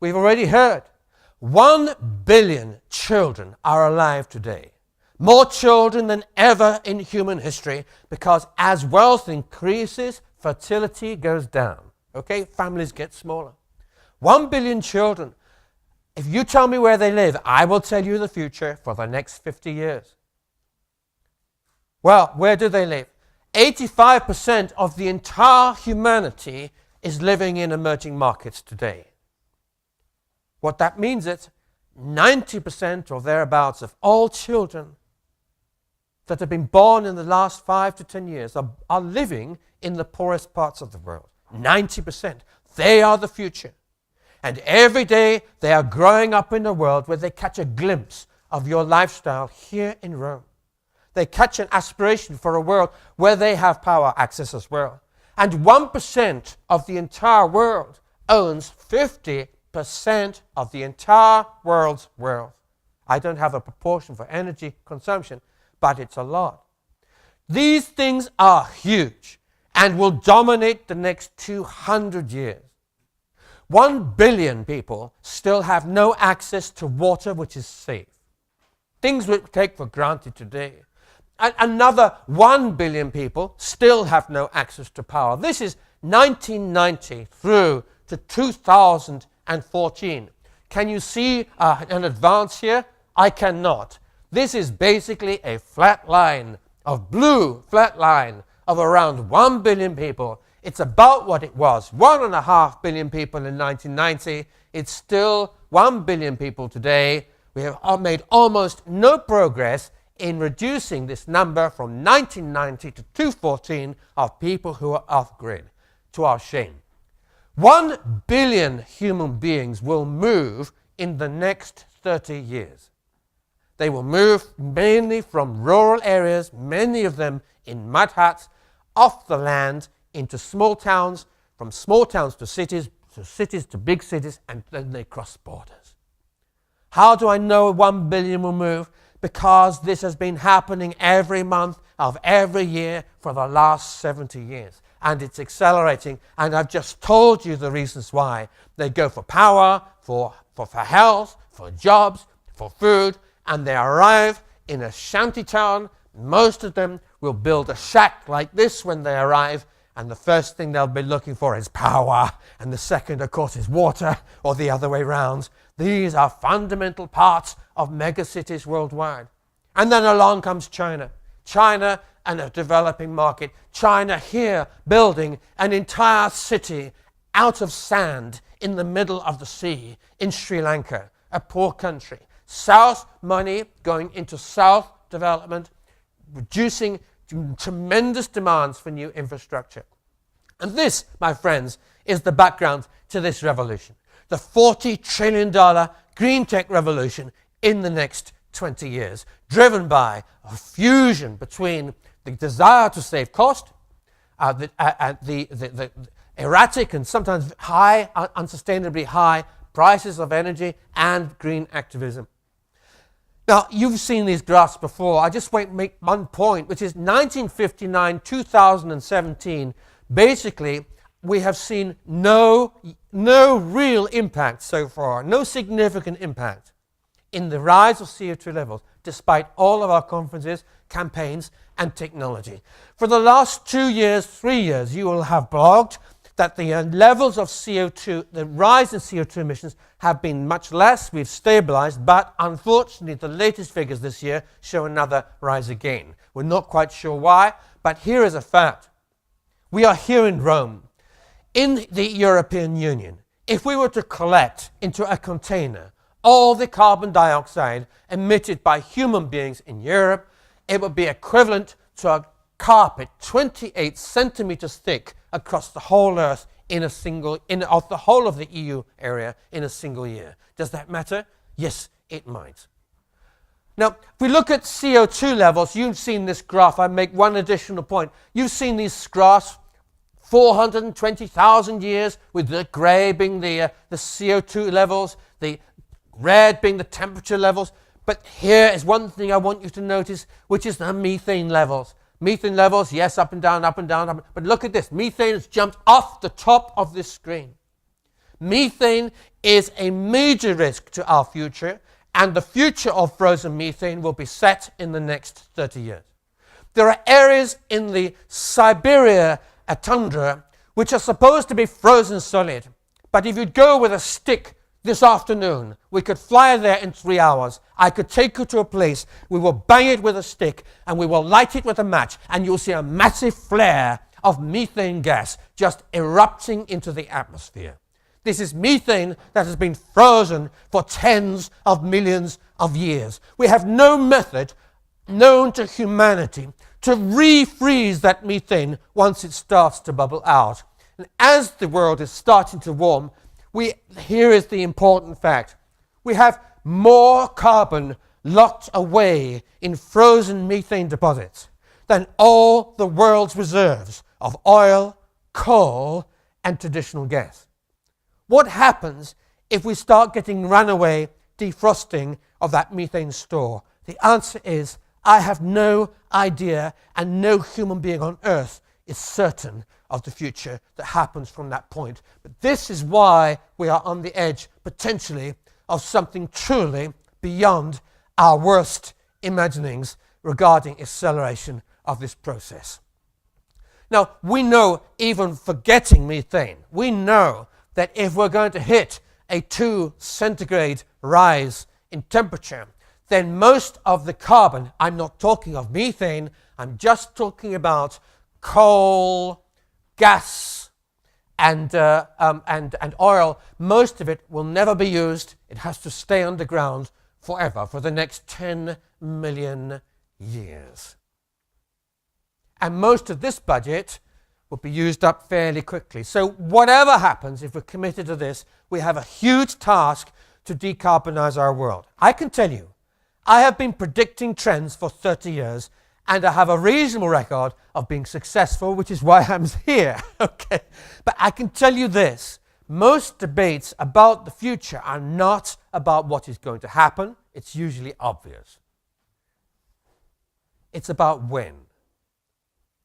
We've already heard 1 billion children are alive today. More children than ever in human history, because as wealth increases, fertility goes down. Okay, families get smaller. 1 billion children. If you tell me where they live, I will tell you the future for the next 50 years. Well, where do they live? 85% of the entire humanity is living in emerging markets today. What that means is 90% or thereabouts of all children that have been born in the last 5 to 10 years are living in the poorest parts of the world. 90%. They are the future. And every day they are growing up in a world where they catch a glimpse of your lifestyle here in Rome. They catch an aspiration for a world where they have power access as well. And 1% of the entire world owns 50% of the entire world's wealth. I don't have a proportion for energy consumption, but it's a lot. These things are huge and will dominate the next 200 years. 1 billion people still have no access to water which is safe. Things we take for granted today. And another 1 billion people still have no access to power. This is 1990 through to 2014. Can you see an advance here? I cannot. This is basically a flat line of blue, flat line of around 1 billion people. It's about what it was, 1.5 billion people in 1990. It's still 1 billion people today. We have made almost no progress in reducing this number from 1990 to 2014 of people who are off-grid, to our shame. 1 billion human beings will move in the next 30 years. They will move mainly from rural areas, many of them in mud huts, off the land, into small towns, from small towns to cities to big cities, and then they cross borders. How do I know 1 billion will move? because this has been happening every month of every year for the last 70 years. And it's accelerating, and I've just told you the reasons why. They go for power, for health, for jobs, for food, and they arrive in a shanty town. Most of them will build a shack like this when they arrive, and the first thing they'll be looking for is power, and the second, of course, is water, or the other way round. These are fundamental parts of megacities worldwide. And then along comes China. China and a developing market. China here building an entire city out of sand in the middle of the sea in Sri Lanka, a poor country. South money going into South development, reducing tremendous demands for new infrastructure. And this, my friends, is the background to this revolution. The $40 trillion green tech revolution in the next 20 years, driven by a fusion between the desire to save cost, the erratic and sometimes high, unsustainably high prices of energy, and green activism. Now, you've seen these graphs before. I just want to make one point, which is 1959, 2017, basically, we have seen no real impact so far, no significant impact in the rise of CO2 levels, despite all of our conferences, campaigns, and technology. For the last 2 years, 3 years, you will have blogged that the levels of CO2, the rise in CO2 emissions have been much less. We've stabilized, but unfortunately, the latest figures this year show another rise again. We're not quite sure why, but here is a fact. We are here in Rome, in the European Union. If we were to collect into a container all the carbon dioxide emitted by human beings in Europe, it would be equivalent to a carpet 28 centimeters thick across the whole Earth of the whole of the EU area in a single year. Does that matter? Yes, it might. Now, if we look at CO2 levels, you've seen this graph. I make one additional point. You've seen these graphs, 420,000 years, with the grey being the CO2 levels, the red being the temperature levels. But here is one thing I want you to notice, which is the methane levels. Methane levels, yes, up and down, up and down, up. But look at this. Methane has jumped off the top of this screen. Methane is a major risk to our future, and the future of frozen methane will be set in the next 30 years. There are areas in the Siberia tundra which are supposed to be frozen solid, but if you go with a stick this afternoon, we could fly there in 3 hours. I could take you to a place, we will bang it with a stick, and we will light it with a match, and you'll see a massive flare of methane gas just erupting into the atmosphere. This is methane that has been frozen for tens of millions of years. We have no method known to humanity to refreeze that methane once it starts to bubble out. And as the world is starting to warm, here is the important fact. We have more carbon locked away in frozen methane deposits than all the world's reserves of oil, coal, and traditional gas. What happens if we start getting runaway defrosting of that methane store? The answer is, I have no idea, and no human being on Earth is certain of the future that happens from that point. But this is why we are on the edge, potentially, of something truly beyond our worst imaginings regarding acceleration of this process. Now, we know, even forgetting methane, we know that if we're going to hit a 2 centigrade rise in temperature, then most of the carbon, I'm not talking of methane, I'm just talking about coal, gas, and oil, most of it will never be used. It has to stay underground forever, for the next 10 million years. And most of this budget will be used up fairly quickly. So whatever happens, if we're committed to this, we have a huge task to decarbonize our world. I can tell you, I have been predicting trends for 30 years, and I have a reasonable record of being successful, which is why I'm here. Okay, but I can tell you this, most debates about the future are not about what is going to happen. It's usually obvious. it's about when.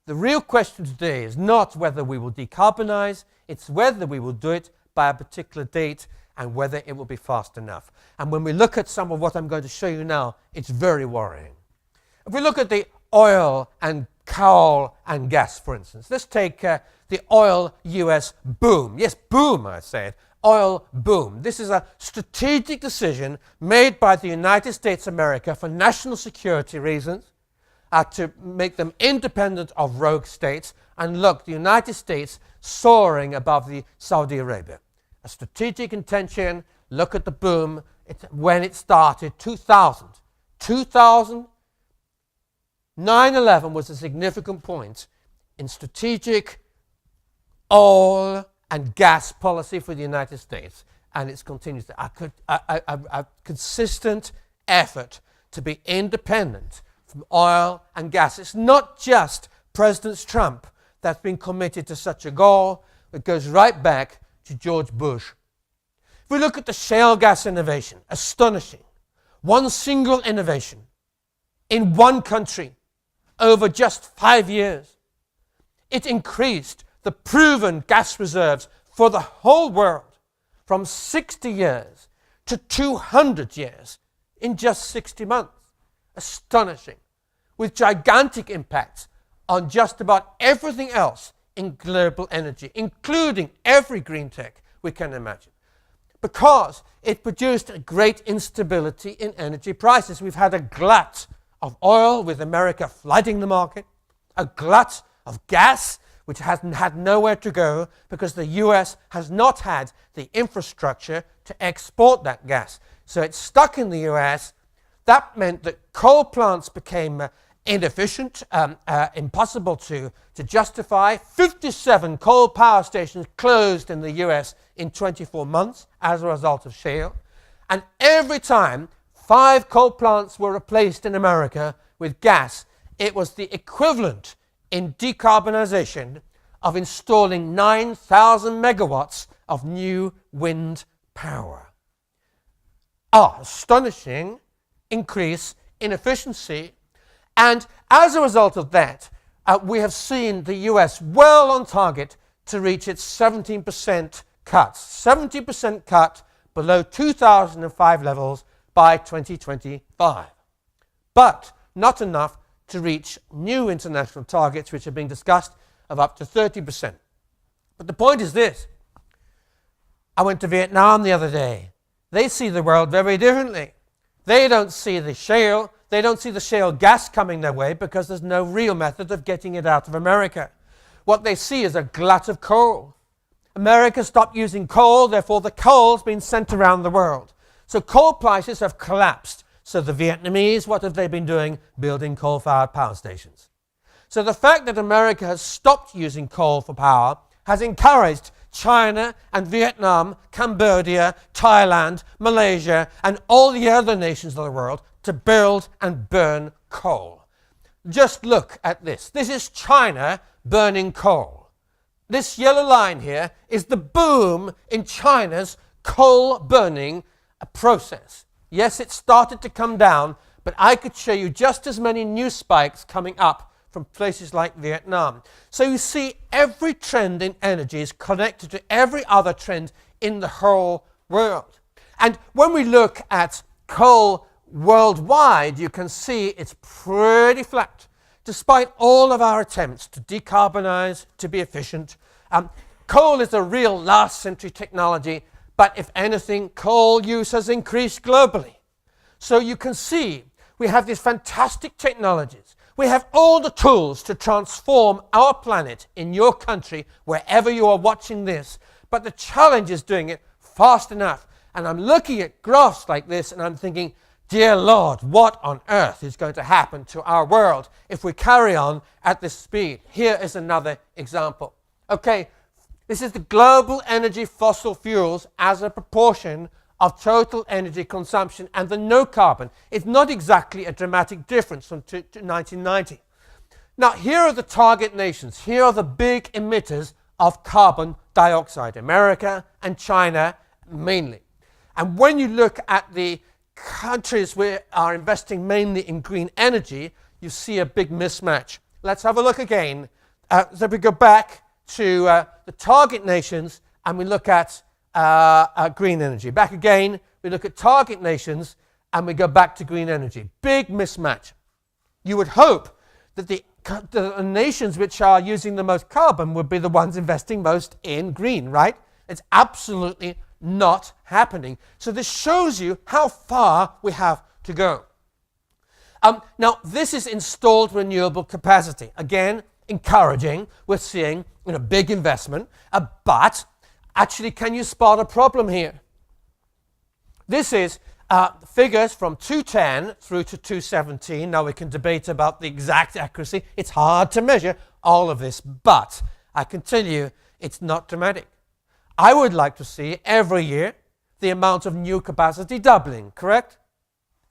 The real question today is not whether we will decarbonize, it's whether we will do it by a particular date and whether it will be fast enough. And when we look at some of what I'm going to show you now, it's very worrying. If we look at the oil and coal and gas, for instance, let's take the oil US boom. Yes, boom, I said. Oil boom. This is a strategic decision made by the United States of America for national security reasons, to make them independent of rogue states. And look, the United States soaring above the Saudi Arabia. A strategic intention. Look at the boom. It's when it started, 2000. 2000, 9/11 was a significant point in strategic oil and gas policy for the United States, and it's continued. A consistent effort to be independent from oil and gas. It's not just President Trump that's been committed to such a goal. It goes right back to George Bush. If we look at the shale gas innovation, astonishing. One single innovation in one country over just 5 years. It increased the proven gas reserves for the whole world from 60 years to 200 years in just 60 months. Astonishing. With gigantic impacts on just about everything else in global energy, including every green tech we can imagine. Because it produced a great instability in energy prices. We've had a glut of oil with America flooding the market, a glut of gas which hasn't had nowhere to go because the US has not had the infrastructure to export that gas. So it's stuck in the US. That meant that coal plants became inefficient, impossible to justify. 57 coal power stations closed in the US in 24 months as a result of shale. And every time 5 coal plants were replaced in America with gas, it was the equivalent in decarbonization of installing 9,000 megawatts of new wind power. Astonishing increase in efficiency. And as a result of that, we have seen the US well on target to reach its 17% cuts. 70% cut below 2005 levels by 2025. But not enough to reach new international targets which are being discussed of up to 30%. But the point is this. I went to Vietnam the other day. They see the world very differently. They don't see the shale. They don't see the shale gas coming their way because there's no real method of getting it out of America. What they see is a glut of coal. America stopped using coal, therefore the coal's been sent around the world. So coal prices have collapsed. So the Vietnamese, what have they been doing? Building coal-fired power stations. So the fact that America has stopped using coal for power has encouraged China and Vietnam, Cambodia, Thailand, Malaysia, and all the other nations of the world to build and burn coal. Just look at this. This is China burning coal. This yellow line here is the boom in China's coal burning process. Yes, it started to come down, but I could show you just as many new spikes coming up from places like Vietnam. So you see, every trend in energy is connected to every other trend in the whole world. And when we look at coal worldwide, you can see it's pretty flat. Despite all of our attempts to decarbonize, to be efficient, coal is a real last century technology, but if anything, coal use has increased globally. So you can see we have these fantastic technologies. We have all the tools to transform our planet in your country, wherever you are watching this. But the challenge is doing it fast enough. And I'm looking at graphs like this and I'm thinking, dear Lord, what on earth is going to happen to our world if we carry on at this speed? Here is another example. Okay, this is the global energy fossil fuels as a proportion of total energy consumption and the no carbon. It's not exactly a dramatic difference from 1990. Now, here are the target nations. Here are the big emitters of carbon dioxide, America and China mainly. And when you look at the countries are investing mainly in green energy, you see a big mismatch. Let's have a look again. So we go back to the target nations and we look at green energy. Back again, we look at target nations and we go back to green energy. Big mismatch. You would hope that the nations which are using the most carbon would be the ones investing most in green, right? It's absolutely not happening. So this shows you how far we have to go. Now, this is installed renewable capacity. Again, encouraging. We're seeing big investment. But actually, can you spot a problem here? This is figures from 2010 through to 2017. Now, we can debate about the exact accuracy. It's hard to measure all of this, but I can tell you it's not dramatic. I would like to see every year the amount of new capacity doubling, correct?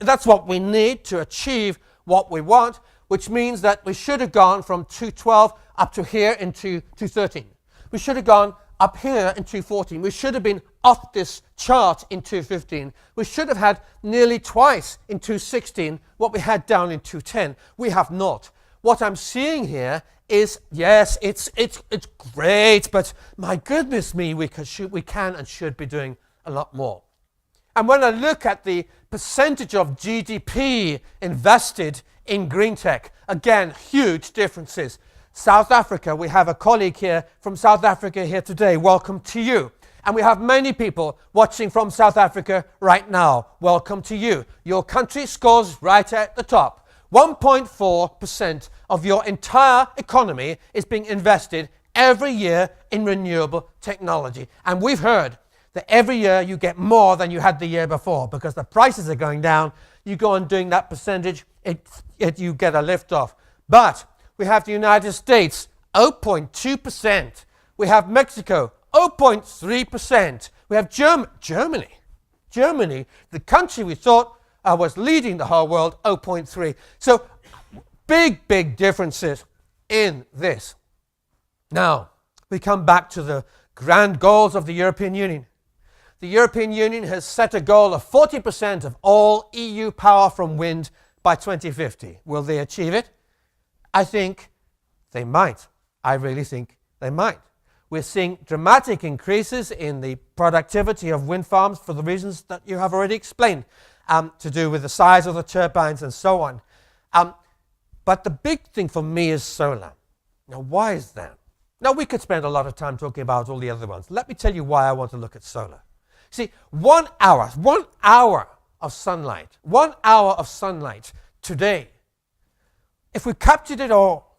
That's what we need to achieve what we want, which means that we should have gone from 2012 up to here in 2013. We should have gone up here in 2014. We should have been off this chart in 2015. We should have had nearly twice in 2016 what we had down in 2010. We have not. What I'm seeing here is, yes, it's great, but my goodness me, we can and should be doing a lot more. And when I look at the percentage of GDP invested in green tech, again, huge differences. South Africa, we have a colleague here from South Africa here today. Welcome to you. And we have many people watching from South Africa right now. Welcome to you. Your country scores right at the top. 1.4% of your entire economy is being invested every year in renewable technology. And we've heard that every year you get more than you had the year before because the prices are going down. You go on doing that percentage, you get a lift off. But we have the United States, 0.2%. We have Mexico, 0.3%. We have Germany, the country we thought was leading the whole world, 0.3. So big differences in this. Now, we come back to the grand goals of the European Union. The European Union has set a goal of 40% of all EU power from wind by 2050. Will they achieve it? I think they might. I really think they might. We're seeing dramatic increases in the productivity of wind farms for the reasons that you have already explained, to do with the size of the turbines and so on. But the big thing for me is solar. Now, why is that? Now, we could spend a lot of time talking about all the other ones. Let me tell you why I want to look at solar. See, 1 hour of sunlight, 1 hour of sunlight today, if we captured it all,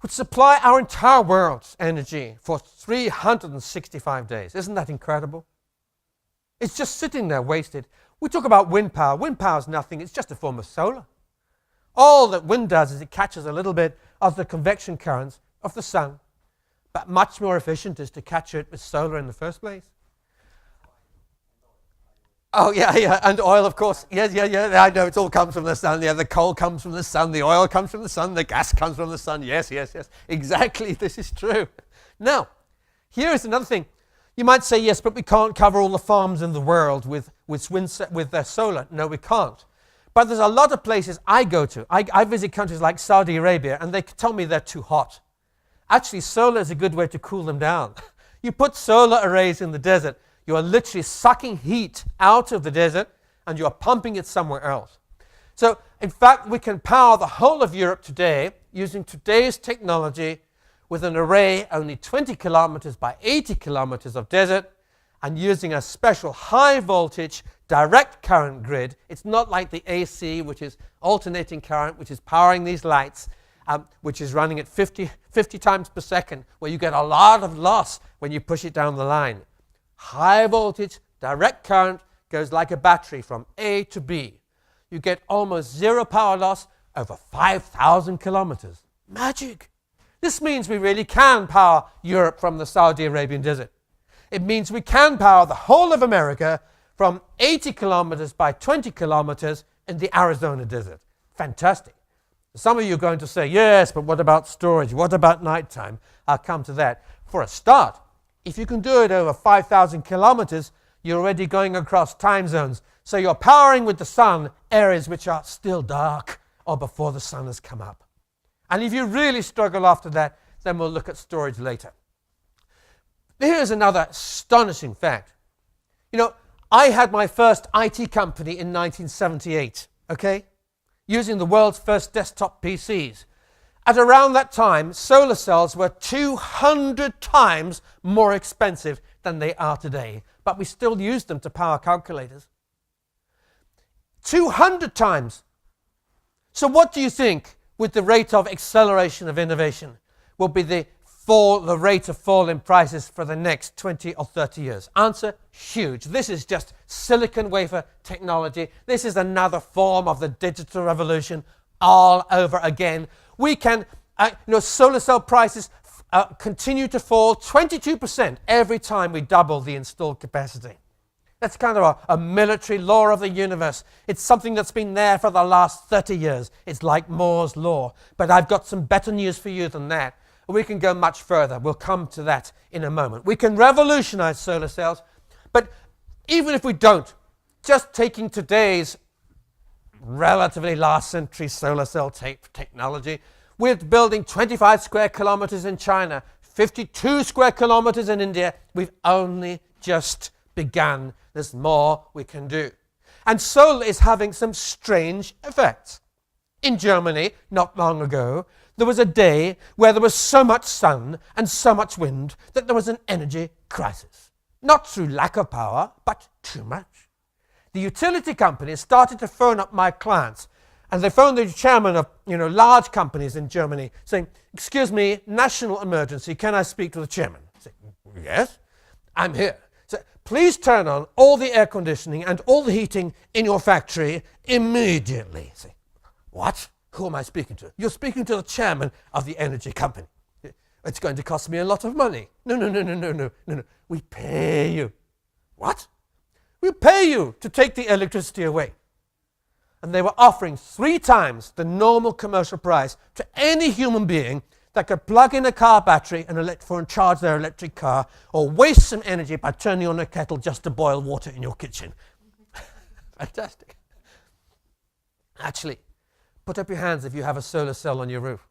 would supply our entire world's energy for 365 days. Isn't that incredible? It's just sitting there wasted. We talk about wind power. Wind power is nothing. It's just a form of solar. All that wind does is it catches a little bit of the convection currents of the sun, but much more efficient is to capture it with solar in the first place. Oh, yeah, and oil, of course. Yeah, I know it all comes from the sun. Yeah, the coal comes from the sun, the oil comes from the sun, the gas comes from the sun. Yes. Exactly, this is true. Now, here is another thing. You might say, yes, but we can't cover all the farms in the world with solar. No, we can't. But there's a lot of places I go to. I visit countries like Saudi Arabia, and they tell me they're too hot. Actually, solar is a good way to cool them down. You put solar arrays in the desert, you are literally sucking heat out of the desert and you are pumping it somewhere else. So, in fact, we can power the whole of Europe today using today's technology with an array only 20 kilometers by 80 kilometers of desert and using a special high voltage direct current grid. It's not like the AC, which is alternating current, which is powering these lights, which is running at 50 times per second, where you get a lot of loss when you push it down the line. High voltage, direct current goes like a battery from A to B. You get almost zero power loss over 5,000 kilometers. Magic! This means we really can power Europe from the Saudi Arabian desert. It means we can power the whole of America from 80 kilometers by 20 kilometers in the Arizona desert. Fantastic. Some of you are going to say, yes, but what about storage? What about nighttime? I'll come to that. For a start, if you can do it over 5,000 kilometers, you're already going across time zones. So you're powering with the sun areas which are still dark or before the sun has come up. And if you really struggle after that, then we'll look at storage later. Here's another astonishing fact. You know, I had my first IT company in 1978, okay? Using the world's first desktop PCs. At around that time, solar cells were 200 times more expensive than they are today, but we still use them to power calculators. 200 times. So what do you think, with the rate of acceleration of innovation, will be the rate of fall in prices for the next 20 or 30 years? Answer, huge. This is just silicon wafer technology. This is another form of the digital revolution all over again. We can, solar cell prices continue to fall 22% every time we double the installed capacity. That's kind of a military law of the universe. It's something that's been there for the last 30 years. It's like Moore's law. But I've got some better news for you than that. We can go much further. We'll come to that in a moment. We can revolutionize solar cells. But even if we don't, just taking today's relatively last century solar cell technology, we're building 25 square kilometers in China, 52 square kilometers in India. We've only just begun. There's more we can do. And solar is having some strange effects. In Germany, not long ago, there was a day where there was so much sun and so much wind that there was an energy crisis. Not through lack of power, but too much. The utility companies started to phone up my clients, and they phoned the chairman of large companies in Germany saying, "Excuse me, national emergency, can I speak to the chairman?" I said, "Yes, I'm here." So, "Please turn on all the air conditioning and all the heating in your factory immediately." I say, "What? Who am I speaking to?" "You're speaking to the chairman of the energy company." "It's going to cost me a lot of money." No. "We pay you." "What?" "We pay you to take the electricity away." And they were offering 3 times the normal commercial price to any human being that could plug in a car battery and charge their electric car, or waste some energy by turning on a kettle just to boil water in your kitchen. Fantastic. Actually, put up your hands if you have a solar cell on your roof.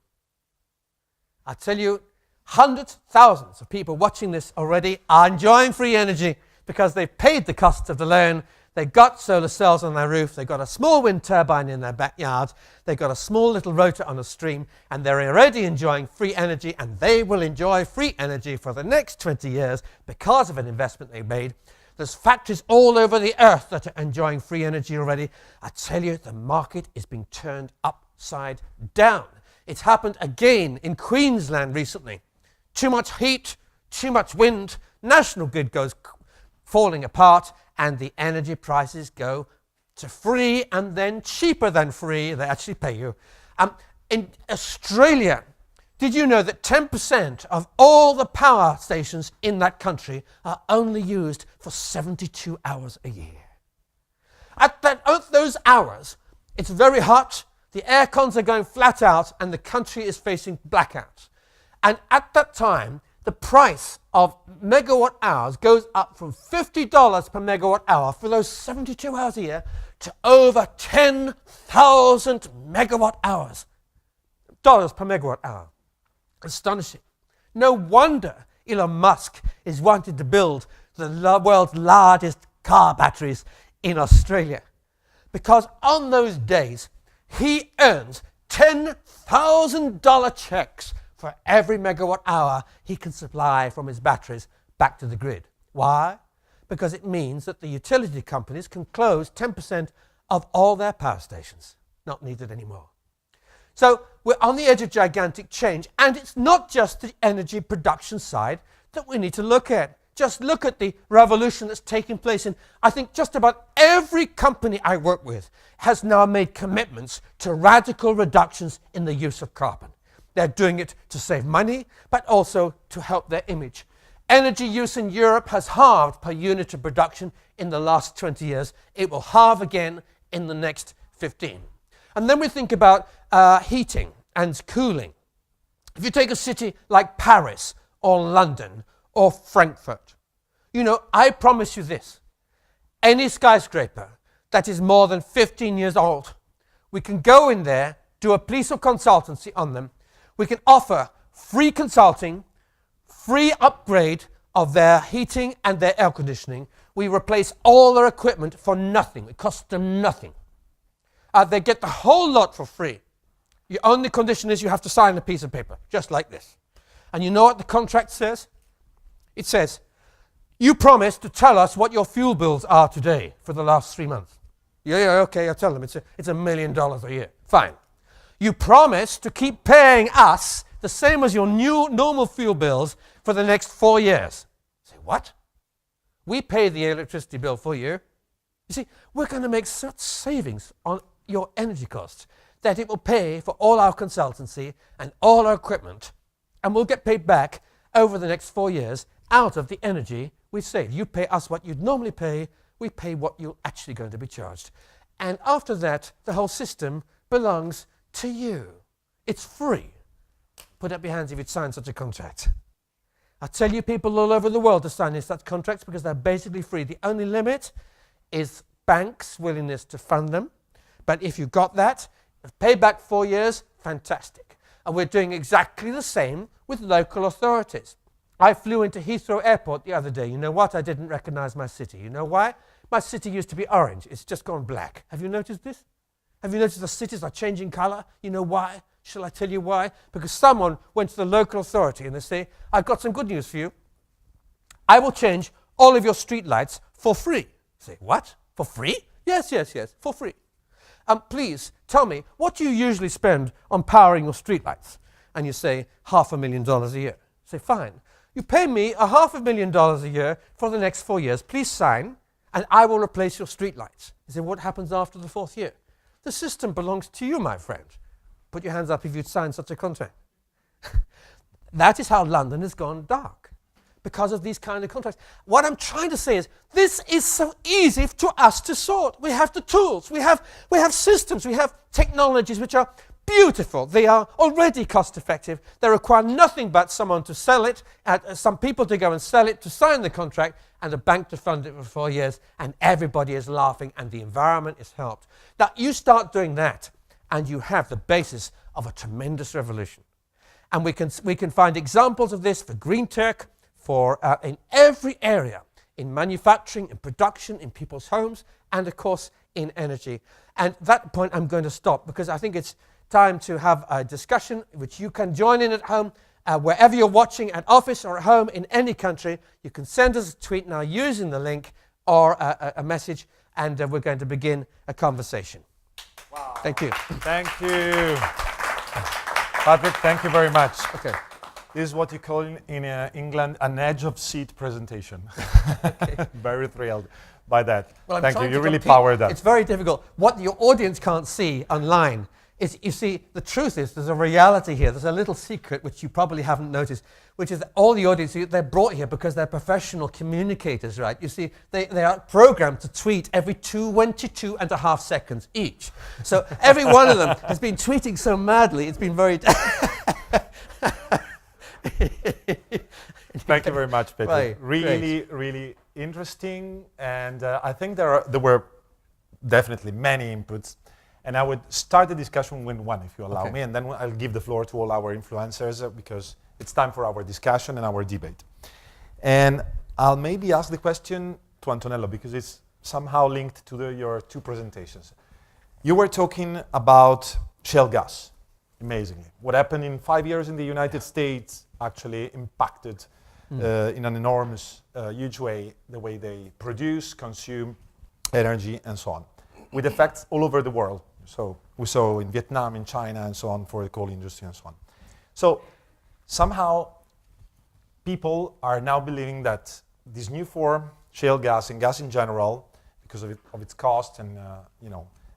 I tell you, hundreds, thousands of people watching this already are enjoying free energy because they've paid the cost of the loan. They got solar cells on their roof. They got a small wind turbine in their backyard. They got a small little rotor on a stream, and they're already enjoying free energy, and they will enjoy free energy for the next 20 years because of an investment they made. There's factories all over the earth that are enjoying free energy already. I tell you, the market is being turned upside down. It's happened again in Queensland recently. Too much heat, too much wind, national grid goes falling apart, and the energy prices go to free and then cheaper than free. They actually pay you. In Australia, did you know that 10% of all the power stations in that country are only used for 72 hours a year? At those hours, it's very hot, the air cons are going flat out, and the country is facing blackouts. And at that time, the price of megawatt hours goes up from $50 per megawatt hour for those 72 hours a year to over 10,000 megawatt hours. Dollars per megawatt hour. Astonishing. No wonder Elon Musk is wanting to build the world's largest car batteries in Australia. Because on those days, he earns $10,000 checks for every megawatt hour he can supply from his batteries back to the grid. Why? Because it means that the utility companies can close 10% of all their power stations. Not needed anymore. So we're on the edge of gigantic change, and it's not just the energy production side that we need to look at. Just look at the revolution that's taking place in, I think, just about every company I work with has now made commitments to radical reductions in the use of carbon. They're doing it to save money, but also to help their image. Energy use in Europe has halved per unit of production in the last 20 years. It will halve again in the next 15. And then we think about heating and cooling. If you take a city like Paris or London or Frankfurt, I promise you this. Any skyscraper that is more than 15 years old. We can go in there, do a piece of consultancy on them. We can offer free consulting, free upgrade of their heating and their air conditioning. We replace all their equipment for nothing. It costs them nothing. They get the whole lot for free. The only condition is you have to sign a piece of paper, just like this. And you know what the contract says? It says, you promise to tell us what your fuel bills are today for the last 3 months. Yeah, okay, I'll tell them. It's $1 million a year. Fine. You promise to keep paying us the same as your new normal fuel bills for the next 4 years. Say, what? We pay the electricity bill for you. You see, we're going to make such savings on your energy costs that it will pay for all our consultancy and all our equipment, and we'll get paid back over the next 4 years out of the energy we save. You pay us what you'd normally pay, we pay what you're actually going to be charged. And after that, the whole system belongs to you. It's free. Put up your hands if you'd sign such a contract. I tell you people all over the world to sign such contracts because they're basically free. The only limit is banks' willingness to fund them. But if you got that, pay back 4 years, fantastic. And we're doing exactly the same with local authorities. I flew into Heathrow Airport the other day. You know what? I didn't recognize my city. You know why? My city used to be orange. It's just gone black. Have you noticed this? Have you noticed the cities are changing color? You know why? Shall I tell you why? Because someone went to the local authority and they say, I've got some good news for you. I will change all of your street lights for free. Say, what? For free? Yes, for free. Please tell me, what do you usually spend on powering your street lights? And you say, $500,000 a year. Say, fine. You pay me $500,000 a year for the next 4 years. Please sign, and I will replace your street lights. You say, what happens after the 4th year? The system belongs to you, my friend. Put your hands up if you'd sign such a contract. That is how London has gone dark, because of these kind of contracts. What I'm trying to say is, this is so easy to us to sort. We have the tools, we have systems, we have technologies which are beautiful. They are already cost effective. They require nothing but someone to sell it, some people to go and sell it, to sign the contract, and a bank to fund it for 4 years, and everybody is laughing and the environment is helped. Now, you start doing that, and you have the basis of a tremendous revolution. And we can find examples of this for green tech, for in every area, in manufacturing, in production, in people's homes, and of course in energy. And at that point I'm going to stop, because I think it's time to have a discussion which you can join in at home, wherever you're watching, at office or at home in any country. You can send us a tweet now using the link or a message, and we're going to begin a conversation. Wow. Thank you. Thank you. Patrick, thank you very much. Okay. This is what you call in England an edge of seat presentation. Okay. Very thrilled by that. Well, thank you. You really compete. powered up. It's very difficult. What your audience can't see online is, you see, the truth is there's a reality here. There's a little secret which you probably haven't noticed, which is that all the audience, they're brought here because they're professional communicators, right? You see, they are programmed to tweet every 22.5 seconds each. So every one of them has been tweeting so madly, it's been very... Thank you very much, Peter. Right, really interesting, and I think there were definitely many inputs, and I would start the discussion with one, if you allow me, and then I'll give the floor to all our influencers, because it's time for our discussion and our debate. And I'll maybe ask the question to Antonello, because it's somehow linked to your two presentations. You were talking about shale gas, amazingly. What happened in 5 years in the United States actually impacted in an enormous, huge way, the way they produce, consume energy, and so on, with effects all over the world. So we saw in Vietnam, in China, and so on, for the coal industry and so on. So somehow people are now believing that this new form, shale gas and gas in general, because of its cost and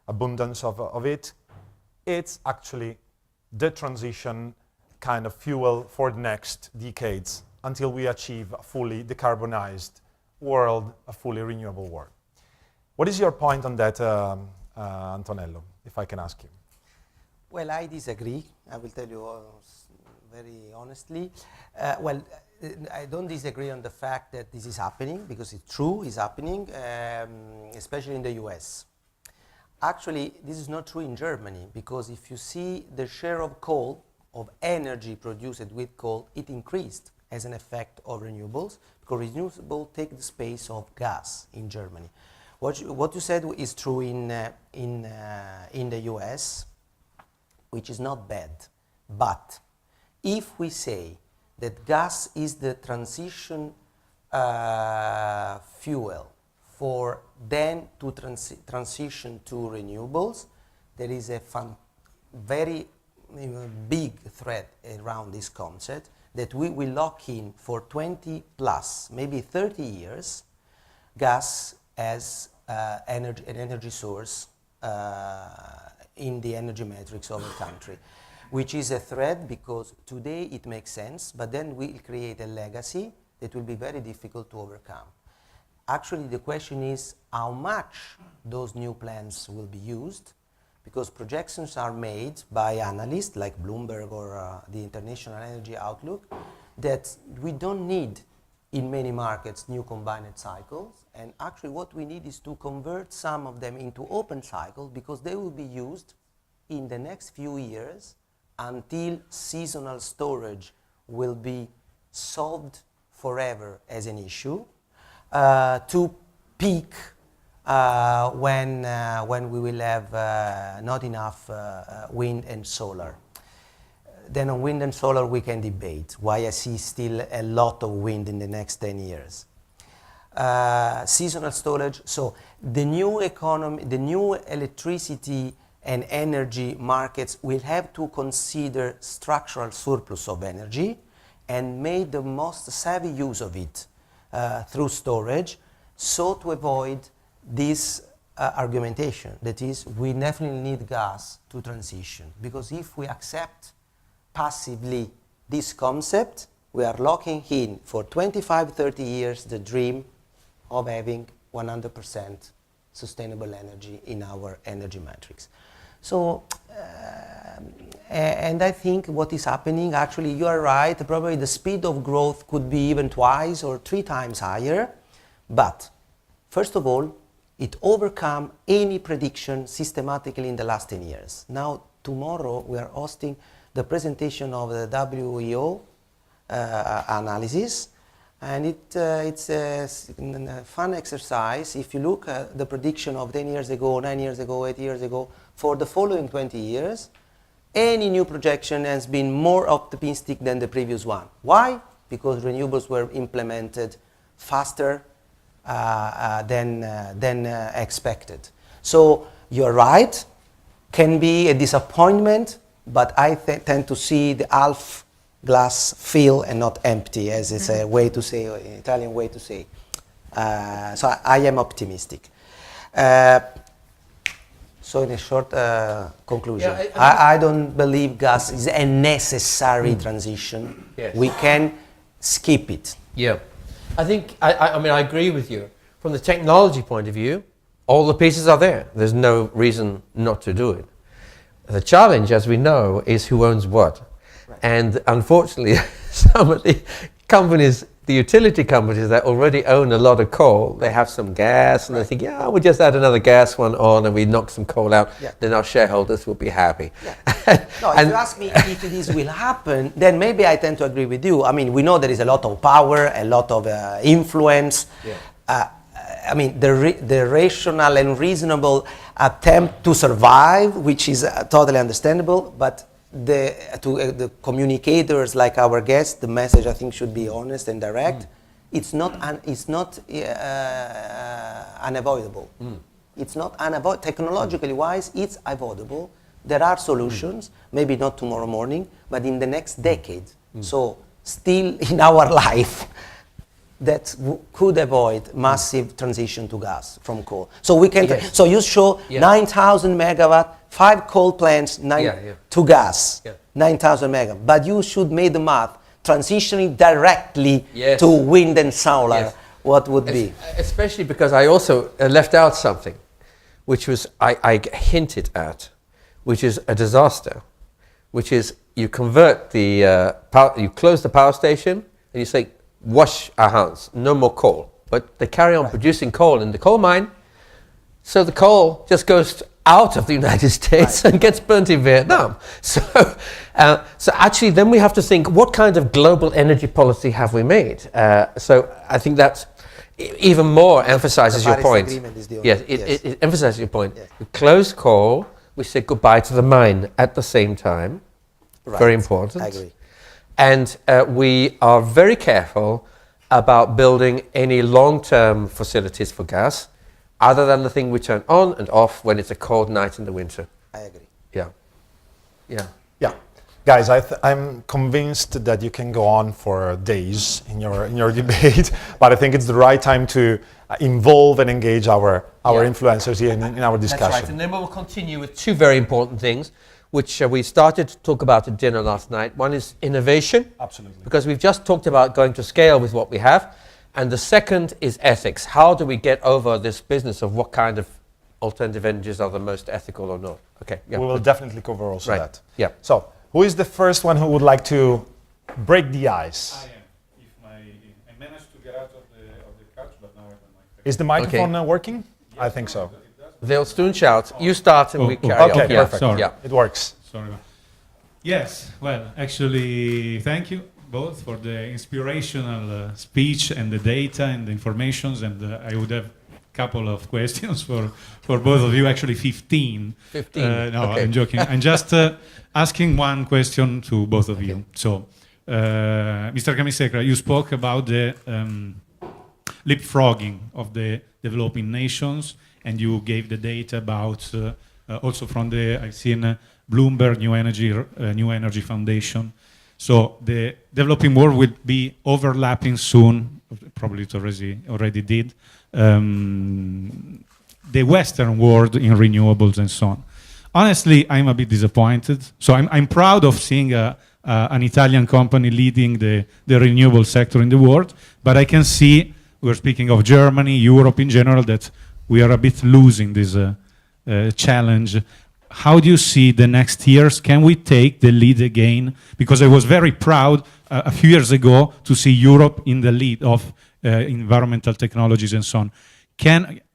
abundance of it, it's actually the transition kind of fuel for the next decades until we achieve a fully decarbonized world, a fully renewable world. What is your point on that, Antonello, if I can ask you? Well, I disagree. I will tell you very honestly. I don't disagree on the fact that this is happening, because it's true, it's happening, especially in the US. Actually, this is not true in Germany, because if you see the share of coal, of energy produced with coal, it increased as an effect of renewables, because renewables take the space of gas in Germany. What you said is true in the US, which is not bad. But if we say that gas is the transition fuel for then to transition to renewables, there is a very big thread around this concept that we will lock in for 20 plus, maybe 30 years, gas as an energy source in the energy matrix of a country, which is a threat because today it makes sense, but then we'll create a legacy that will be very difficult to overcome. Actually, the question is how much those new plants will be used, because projections are made by analysts like Bloomberg or the International Energy Outlook that we don't need in many markets new combined cycles, and actually what we need is to convert some of them into open cycle, because they will be used in the next few years until seasonal storage will be solved forever as an issue, to peak when we will have not enough wind and solar. Then on wind and solar we can debate why I see still a lot of wind in the next 10 years. Seasonal storage, so the new economy, the new electricity and energy markets will have to consider structural surplus of energy and make the most savvy use of it through storage, so to avoid this argumentation, that is, we definitely need gas to transition, because if we accept passively this concept, we are locking in for 25-30 years the dream of having 100% sustainable energy in our energy matrix. So, and I think what is happening, actually you are right, probably the speed of growth could be even 2 or 3 times higher, but first of all, it overcome any prediction systematically in the last 10 years. Now, tomorrow we are hosting the presentation of the WEO analysis, and it's a fun exercise. If you look at the prediction of 10 years ago, 9 years ago, 8 years ago, for the following 20 years, any new projection has been more optimistic than the previous one. Why? Because renewables were implemented faster than expected. So you're right, can be a disappointment, but I tend to see the half glass full and not empty, as it's a way to say, an Italian way to say. So I am optimistic. So in a short conclusion, I don't believe gas is a necessary transition. Yes. We can skip it. Yeah. I think, I mean, I agree with you. From the technology point of view, all the pieces are there. There's no reason not to do it. The challenge, as we know, is who owns what. Right. And unfortunately, some of the companies, the utility companies that already own a lot of coal, they have some gas, and they think, yeah, we'll just add another gas one on and we knock some coal out, then our shareholders will be happy. Yeah. No, if you ask me if this will happen, then maybe I tend to agree with you. I mean, we know there is a lot of power, a lot of influence. Yeah. I mean, the rational and reasonable attempt to survive, which is totally understandable, but the communicators like our guests, the message I think should be honest and direct. It's not unavoidable. It's not unavoidable. Technologically wise, it's avoidable. There are solutions, maybe not tomorrow morning, but in the next decade. So still in our life, that could avoid massive transition to gas from coal. So we can. So you show 9,000 megawatt, 5 coal plants, 9 to gas, 9,000 megawatt. But you should make the math transitioning directly to wind and solar. What would be? Especially because I also left out something, which was I hinted at, which is a disaster, which is you convert the you close the power station and you say, wash our hands, no more coal. But they carry on producing coal in the coal mine, so the coal just goes out of the United States and gets burnt in Vietnam. So, so actually then we have to think, what kind of global energy policy have we made? So I think that even more emphasizes your point. Yes, it emphasizes your point. Yes. We close coal, we say goodbye to the mine at the same time. Right. Very important. I agree. And we are very careful about building any long-term facilities for gas, other than the thing we turn on and off when it's a cold night in the winter. I agree. Yeah. Yeah. Yeah. Guys, I'm convinced that you can go on for days in your debate, but I think it's the right time to involve and engage our influencers here in our discussion. That's right. And then we will continue with two very important things, which we started to talk about at dinner last night. One is innovation. Absolutely. Because we've just talked about going to scale with what we have. And the second is ethics. How do we get over this business of what kind of alternative energies are the most ethical or not? Okay. Yeah. We will definitely cover also that. Yeah. So, who is the first one who would like to break the ice? I am. I managed to get out of the couch, but now I don't like it. Is the microphone working? Yes, I think so. They'll soon shout. You start and we carry on. Okay, perfect. Sorry. Yeah, it works. Sorry. Yes. Well, actually, thank you both for the inspirational speech and the data and the informations, and I would have a couple of questions for both of you, actually 15. 15, no, okay. I'm joking. I'm just asking one question to both of you. So, Mr. Cammisecra, you spoke about the leapfrogging of the developing nations, and you gave the data about, also from the, I've seen Bloomberg New Energy Foundation. So the developing world will be overlapping soon, probably it already did, the Western world in renewables and so on. Honestly, I'm a bit disappointed. So I'm proud of seeing an Italian company leading the renewable sector in the world, but I can see, we're speaking of Germany, Europe in general, that we are a bit losing this challenge. How do you see the next years? Can we take the lead again? Because I was very proud a few years ago to see Europe in the lead of environmental technologies and so on.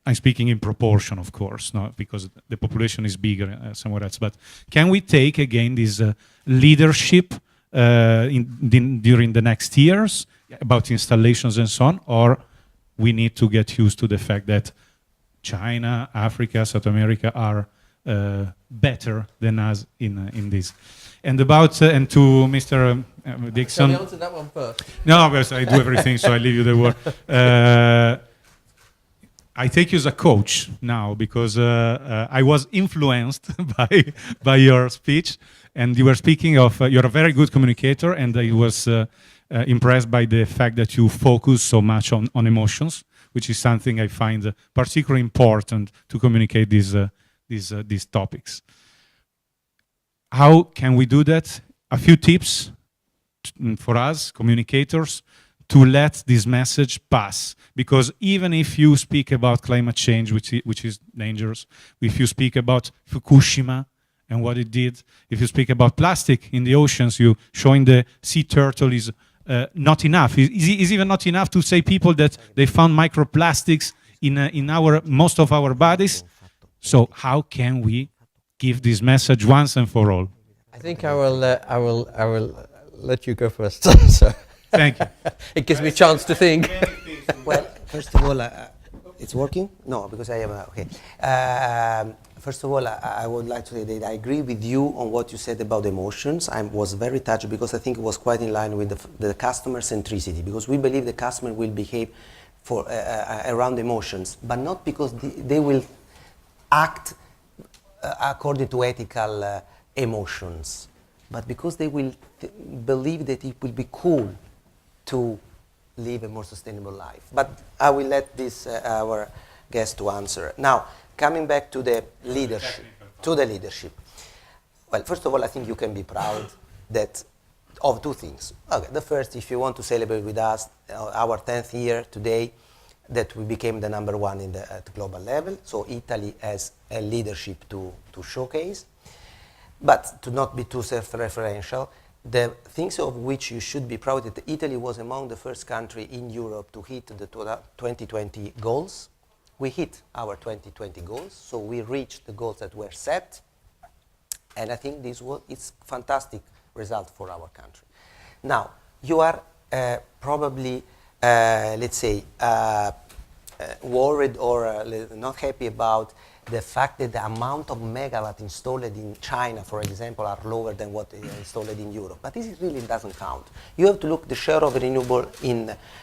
I'm speaking in proportion, of course, not because the population is bigger somewhere else, but can we take again this leadership during the next years about installations and so on, or we need to get used to the fact that China, Africa, South America are better than us in this. And about and to Mr. Dixon. Shall we answer that one first? No, because I do everything, so I leave you the word. I take you as a coach now because I was influenced by your speech, and you were speaking of you're a very good communicator, and I was impressed by the fact that you focus so much on emotions, which is something I find particularly important to communicate these topics. How can we do that? A few tips for us, communicators, to let this message pass. Because even if you speak about climate change, which is dangerous, if you speak about Fukushima and what it did, if you speak about plastic in the oceans, you showing the sea turtle is not enough. It's even not enough to say people that they found microplastics in most of our bodies. So how can we give this message once and for all? I think I will let you go first. So. Thank you. It gives me a chance to think. Well, first of all, it's working? No, because I am okay. First of all, I would like to say that I agree with you on what you said about emotions. I was very touched because I think it was quite in line with the customer centricity, because we believe the customer will behave for around emotions, but not because they will act according to ethical emotions, but because they will believe that it will be cool to live a more sustainable life. But I will let this our guest to answer. Now, coming back to the leadership. Well, first of all, I think you can be proud of two things. Okay, the first, if you want to celebrate with us our 10th year today, that we became the number one at the global level. So Italy has a leadership to showcase. But to not be too self-referential, the things of which you should be proud that Italy was among the first country in Europe to hit the 2020 goals. we hit our 2020 goals, so we reached the goals that were set, and I think it's fantastic result for our country. Now, you are probably, let's say, worried or not happy about the fact that the amount of megawatt installed in China, for example, are lower than what is installed in Europe. But this really doesn't count. You have to look the share of renewable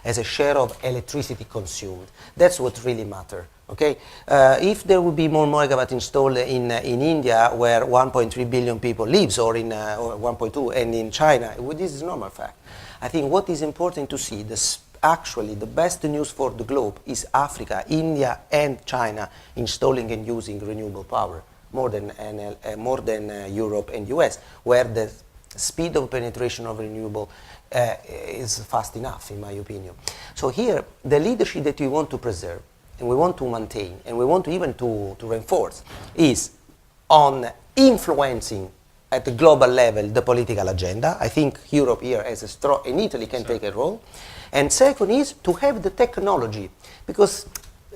as a share of electricity consumed. That's what really matters. Okay? If there would be more megawatt installed in India, where 1.3 billion people lives, or in or 1.2, and in China, this is a normal fact. I think what is important to see, actually the best news for the globe is Africa, India, and China installing and using renewable power more than Europe and US, where the speed of penetration of renewable is fast enough, in my opinion. So here, the leadership that we want to preserve, and we want to maintain, and we want to even to reinforce, is on influencing at the global level the political agenda. I think Europe here has a strong, and Italy can take a role. And second is to have the technology, because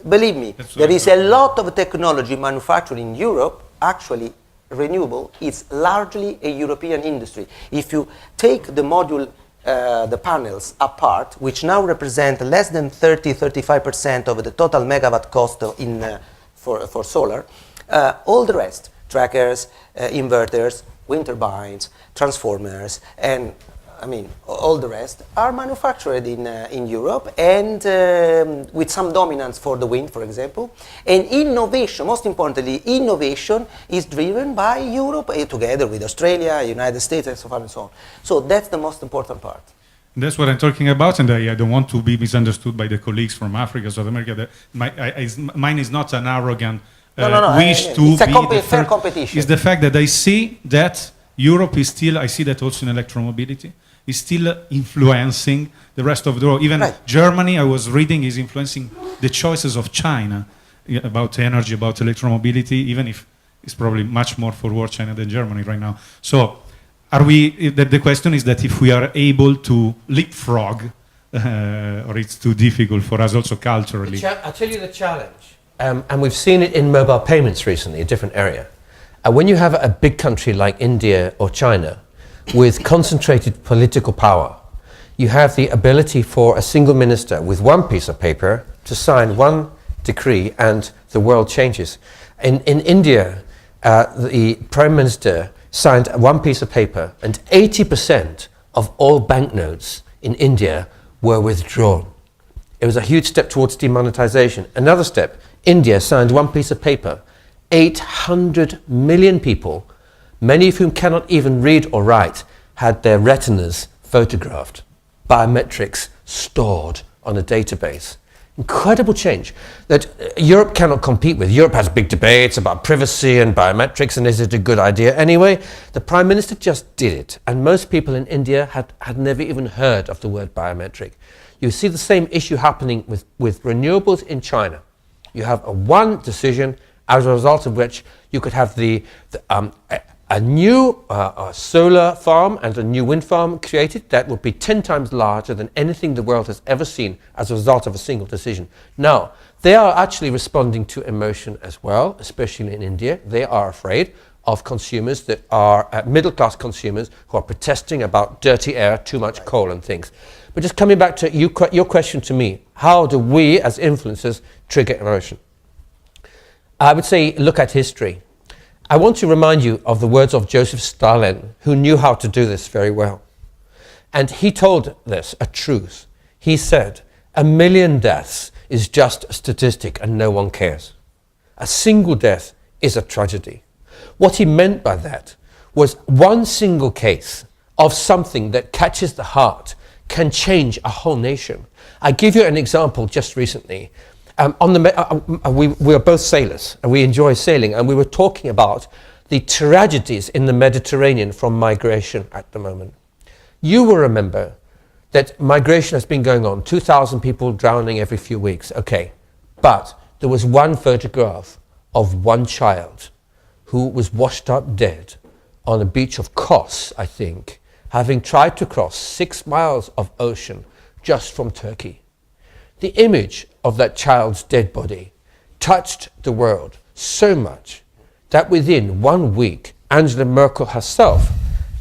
believe me, there is a lot of technology manufactured in Europe. Actually, renewable is largely a European industry. If you take the module, the panels apart, which now represent less than 30-35% of the total megawatt cost for solar, all the rest, trackers, inverters, wind turbines, transformers, and I mean, all the rest are manufactured in Europe, and with some dominance for the wind, for example. And innovation, most importantly, innovation is driven by Europe, together with Australia, United States, and so on and so on. So that's the most important part. That's what I'm talking about, and I don't want to be misunderstood by the colleagues from Africa, South America. Mine is not an arrogant wish to it's be a fair competition. It's the fact that I see that Europe is still, I see that also in electromobility, is still influencing the rest of the world. Even Germany, I was reading, is influencing the choices of China about energy, about electromobility, even if it's probably much more forward China than Germany right now. So are we, the question is that if we are able to leapfrog, or it's too difficult for us also culturally. I'll tell you the challenge, and we've seen it in mobile payments recently, a different area. When you have a big country like India or China, with concentrated political power, you have the ability for a single minister with one piece of paper to sign one decree and the world changes. In India, the Prime Minister signed one piece of paper and 80% of all banknotes in India were withdrawn. It was a huge step towards demonetization. Another step, India signed one piece of paper. 800 million people, many of whom cannot even read or write, had their retinas photographed, biometrics stored on a database. Incredible change that Europe cannot compete with. Europe has big debates about privacy and biometrics, and is it a good idea anyway? The Prime Minister just did it, and most people in India had never even heard of the word biometric. You see the same issue happening with renewables in China. You have a one decision, as a result of which you could have a new solar farm and a new wind farm created that would be 10 times larger than anything the world has ever seen as a result of a single decision. Now, they are actually responding to emotion as well, especially in India. They are afraid of consumers that are middle-class consumers who are protesting about dirty air, too much coal and things. But just coming back to your question to me, how do we as influencers trigger emotion? I would say look at history. I want to remind you of the words of Joseph Stalin, who knew how to do this very well. And he told this, a truth. He said, 1 million deaths is just a statistic and no one cares. A single death is a tragedy. What he meant by that was one single case of something that catches the heart can change a whole nation. I give you an example just recently. We are both sailors and we enjoy sailing, and we were talking about the tragedies in the Mediterranean from migration at the moment. You will remember that migration has been going on, 2,000 people drowning every few weeks, okay. But there was one photograph of one child who was washed up dead on a beach of Kos, I think, having tried to cross 6 miles of ocean just from Turkey. The image of that child's dead body touched the world so much that within 1 week, Angela Merkel herself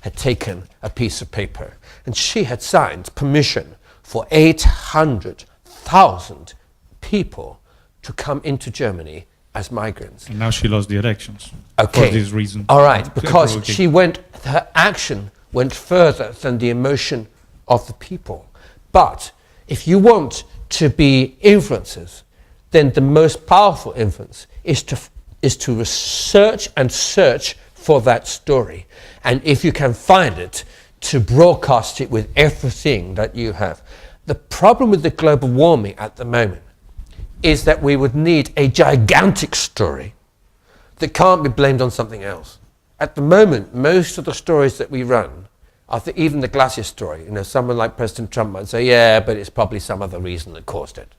had taken a piece of paper and she had signed permission for 800,000 people to come into Germany as migrants. And now she lost the elections. Okay. For this reason. All right, because her action went further than the emotion of the people. But if you want to be influencers, then the most powerful influence is to research and search for that story. And if you can find it, to broadcast it with everything that you have. The problem with the global warming at the moment is that we would need a gigantic story that can't be blamed on something else. At the moment, most of the stories that we run, even the glacier story, someone like President Trump might say, yeah, but it's probably some other reason that caused it.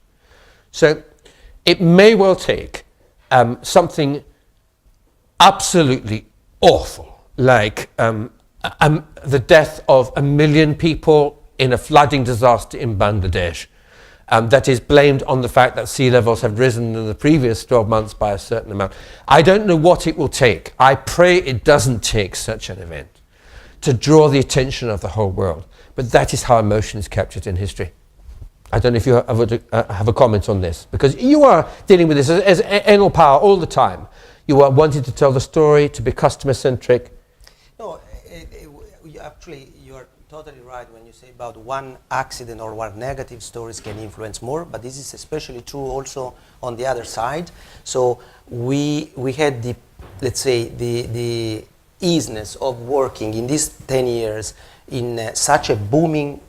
So it may well take something absolutely awful, like the death of 1 million people in a flooding disaster in Bangladesh, that is blamed on the fact that sea levels have risen in the previous 12 months by a certain amount. I don't know what it will take. I pray it doesn't take such an event to draw the attention of the whole world. But that is how emotion is captured in history. I don't know if you have a comment on this, because you are dealing with this as Enel Power all the time. You are wanting to tell the story, to be customer-centric. No, actually, you're totally right when you say about one accident or one negative stories can influence more, but this is especially true also on the other side. So we had the, let's say, the easiness of working in these 10 years in such a booming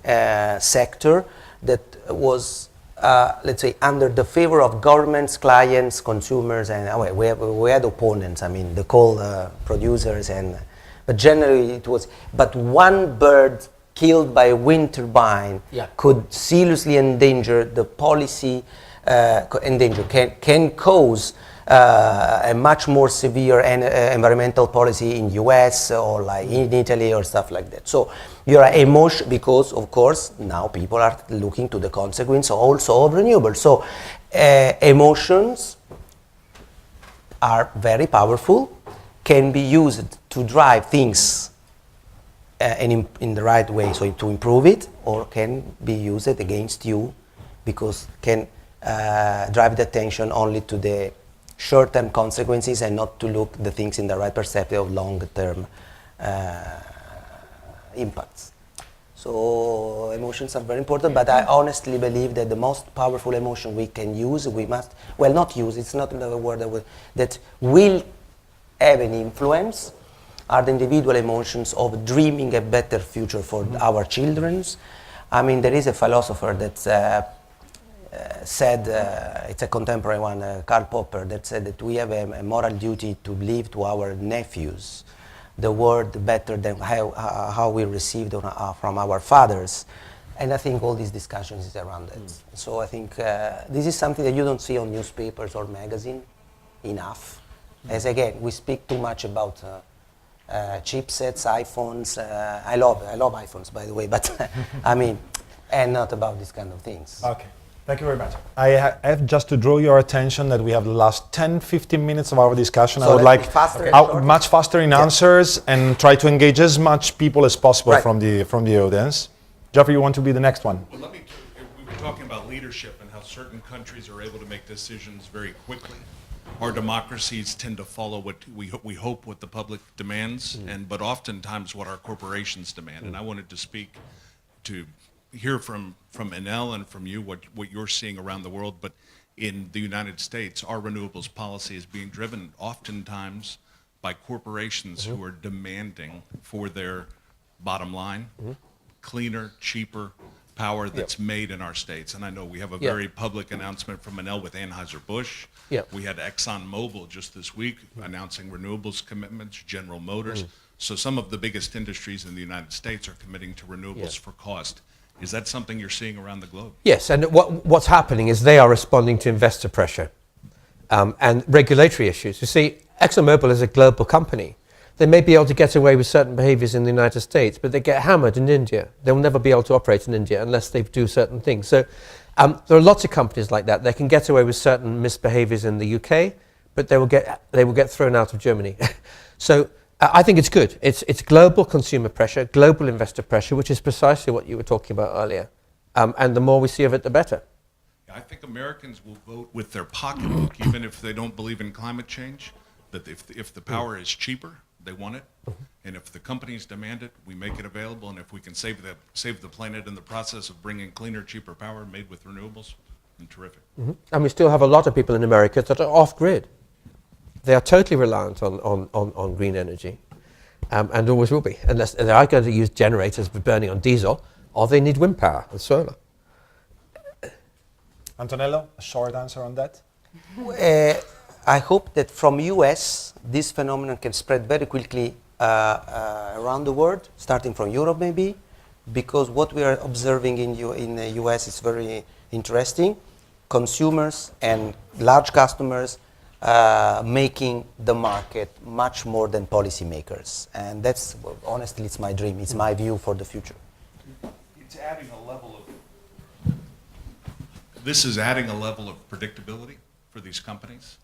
sector that was, let's say, under the favor of governments, clients, consumers, and we had opponents, I mean, the coal producers, but generally it was, but one bird killed by a wind turbine could seriously endanger the policy, can cause a much more severe environmental policy in US or like in Italy or stuff like that. So your emotion, because of course now people are looking to the consequence also of renewables. So emotions are very powerful, can be used to drive things in the right way, so to improve it, or can be used against you because can drive the attention only to the short-term consequences and not to look the things in the right perspective of long-term impacts. So emotions are very important, but I honestly believe that the most powerful emotion we can use, we must, well, not use, it's not another word that will have an influence, are the individual emotions of dreaming a better future for our children. I mean, there is a philosopher that said, it's a contemporary one, Karl Popper, that said that we have a moral duty to leave to our nephews the world better than how we received from our fathers. And I think all these discussions is around that. So I think this is something that you don't see on newspapers or magazine enough. As again, we speak too much about chipsets, iPhones. I love iPhones, by the way, but I mean, and not about these kind of things. Okay, thank you very much. I have just to draw your attention that we have the last 10-15 minutes of our discussion. So I would like faster, much faster in answers and try to engage as much people as possible from the audience. Jeffrey, you want to be the next one? Well, we were talking about leadership and how certain countries are able to make decisions very quickly. Our democracies tend to follow what we hope what the public demands, but oftentimes what our corporations demand. And I wanted to speak to hear from Enel and from you what you're seeing around the world. But in the United States, our renewables policy is being driven oftentimes by corporations who are demanding for their bottom line cleaner, cheaper power that's made in our states. And I know we have a very public announcement from Enel with Anheuser-Busch. We had ExxonMobil just this week announcing renewables commitments, General Motors. So some of the biggest industries in the United States are committing to renewables for cost. Is that something you're seeing around the globe? Yes, and what's happening is they are responding to investor pressure and regulatory issues. You see, ExxonMobil is a global company. They may be able to get away with certain behaviors in the United States, but they get hammered in India. They'll never be able to operate in India unless they do certain things. So There are lots of companies like that. They can get away with certain misbehaviours in the UK, but they will get thrown out of Germany. So I think it's good. It's global consumer pressure, global investor pressure, which is precisely what you were talking about earlier. And the more we see of it, the better. I think Americans will vote with their pocketbook, even if they don't believe in climate change, that if the power is cheaper, they want it. And if the companies demand it, we make it available. And if we can save the planet in the process of bringing cleaner, cheaper power made with renewables, then terrific. And we still have a lot of people in America that are off-grid. They are totally reliant on green energy, and always will be, unless they are going to use generators for burning on diesel, or they need wind power and solar. Antonello, a short answer on that? I hope that from US, this phenomenon can spread very quickly around the world, starting from Europe maybe, because what we are observing in the US is very interesting. Consumers and large customers making the market much more than policymakers. And that's, well, honestly, it's my dream. It's my view for the future. It's adding a level of, this is adding a level of predictability for these companies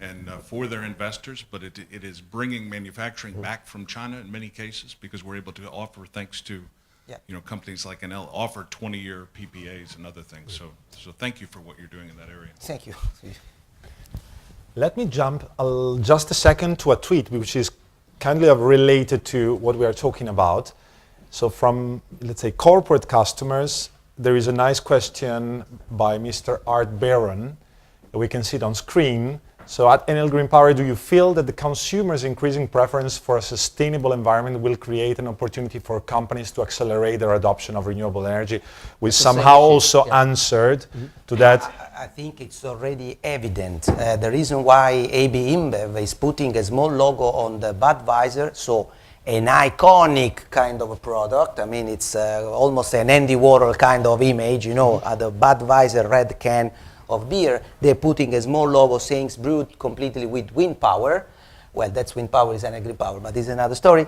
and for their investors, but it is bringing manufacturing back from China in many cases, because we're able to offer, thanks to companies like Enel, offer 20-year PPAs and other things. So thank you for what you're doing in that area. Thank you. Let me jump just a second to a tweet which is kind of related to what we are talking about. So from, let's say, corporate customers, there is a nice question by Mr. Art Baron. We can see it on screen. So at Enel Green Power, do you feel that the consumer's increasing preference for a sustainable environment will create an opportunity for companies to accelerate their adoption of renewable energy? We somehow also answered to that. I think it's already evident. The reason why AB InBev is putting a small logo on the Budweiser, so an iconic kind of a product. I mean, it's almost an Andy Warhol kind of image, you know, the Budweiser red can of beer. They're putting a small logo saying it's brewed completely with wind power. Well, that's wind power, is Enel Green Power, but this is another story.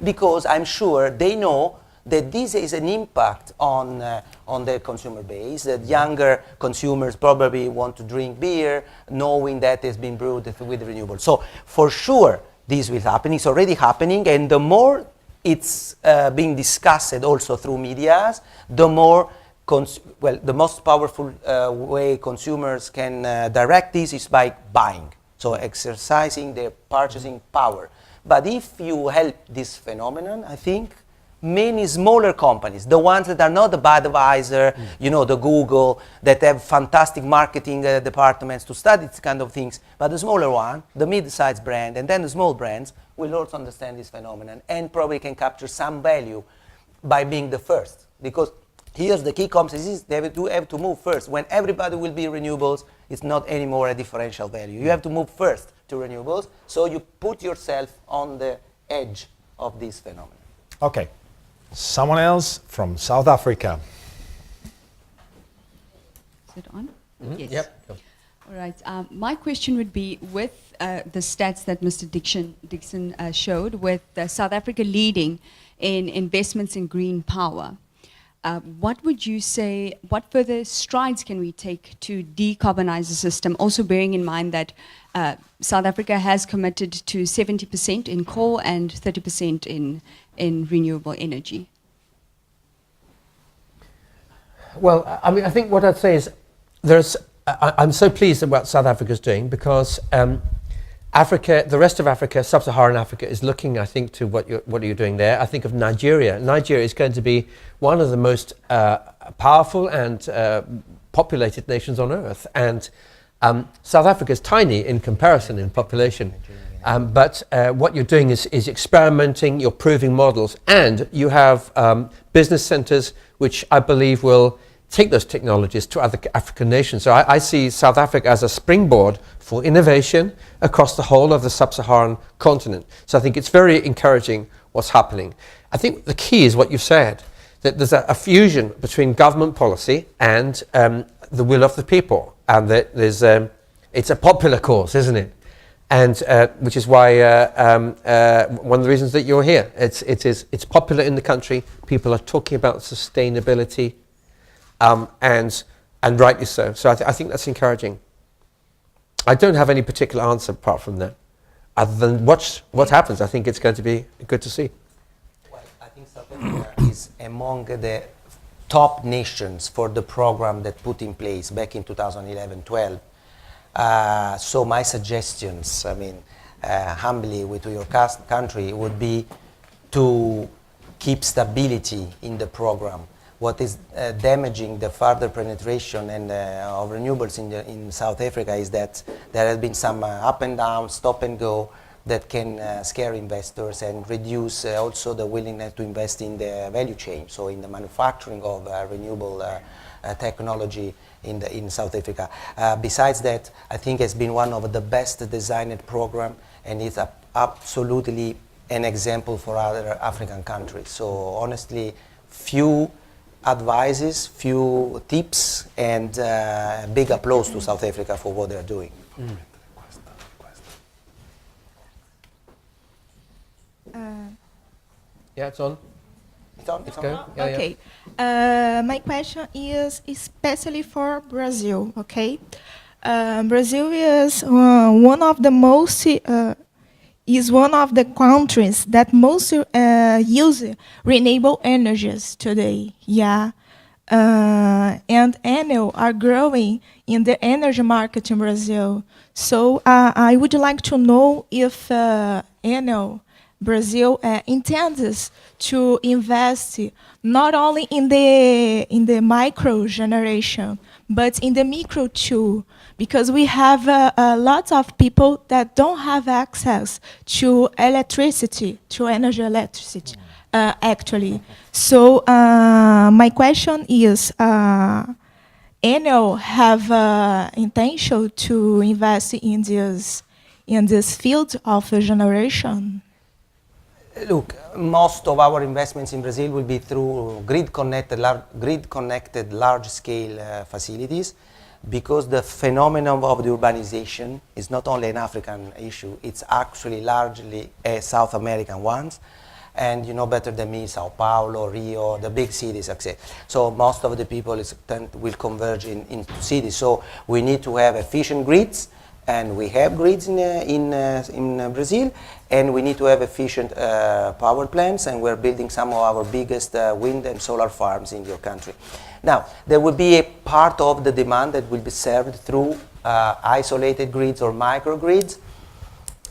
Because I'm sure they know that this is an impact on the consumer base, that younger consumers probably want to drink beer knowing that it's been brewed with renewable. So for sure, this will happen. It's already happening, and the more it's being discussed also through medias, the more the most powerful way consumers can direct this is by buying, so exercising their purchasing power. But if you help this phenomenon, I think many smaller companies, the ones that are not the Budweiser, you know, the Google, that have fantastic marketing departments to study these kind of things, but the smaller one, the mid-sized brand, and then the small brands will also understand this phenomenon and probably can capture some value by being the first. Because here's the key concept: they have to move first. When everybody will be renewables, it's not anymore a differential value. You have to move first to renewables, so you put yourself on the edge of this phenomenon. Okay, someone else from South Africa. Is it on? Yes. Yep. All right. My question would be, with the stats that Mr. Dixon showed, with South Africa leading in investments in green power, what would you say, what further strides can we take to decarbonize the system, also bearing in mind that South Africa has committed to 70% in coal and 30% in renewable energy? Well, I mean, I think what I'd say is I'm so pleased at what South Africa's doing, because Africa, the rest of Africa, sub-Saharan Africa, is looking, I think, to what you're doing there. I think of Nigeria. Nigeria is going to be one of the most powerful and populated nations on earth. And South Africa is tiny in comparison in population. But what you're doing is experimenting, you're proving models, and you have business centers which I believe will take those technologies to other African nations. So I see South Africa as a springboard for innovation across the whole of the sub-Saharan continent. So I think it's very encouraging what's happening. I think the key is what you've said, that there's a fusion between government policy and the will of the people, and that there's it's a popular cause, isn't it? And which is why one of the reasons that you're here. It's popular in the country. People are talking about sustainability. and rightly so. So I think that's encouraging. I don't have any particular answer apart from that. Other than watch what happens, I think it's going to be good to see. Well, I think South Africa is among the top nations for the program that put in place back in 2011-12. So my suggestions, I mean, humbly to your country would be to keep stability in the program. What is damaging the further penetration and of renewables in South Africa is that there has been some up and down, stop and go that can scare investors and reduce also the willingness to invest in the value chain, so in the manufacturing of renewable technology in South Africa. Besides that, I think it's been one of the best designed program, and it's absolutely an example for other African countries. So honestly, few advices, few tips, and big applause to South Africa for what they're doing. Yeah, it's on. It's on. It's go. Yeah, Okay. My question is especially for Brazil. Okay. Brazil is one of the countries that most use renewable energies today. Yeah. And Enel are growing in the energy market in Brazil. So I would like to know if Enel Brazil intends to invest not only in the micro generation, but in the micro too, because we have lots of people that don't have access to electricity, to energy electricity, actually. So my question is, Enel have intention to invest in this field of generation? Look, most of our investments in Brazil will be through grid-connected large-scale facilities, because the phenomenon of the urbanization is not only an African issue, it's actually largely a South American one. And you know better than me, Sao Paulo, Rio, the big cities, etc. So most of the people will converge into cities. So we need to have efficient grids, and we have grids in Brazil, and we need to have efficient power plants, and we're building some of our biggest wind and solar farms in your country. Now, there will be a part of the demand that will be served through isolated grids or microgrids.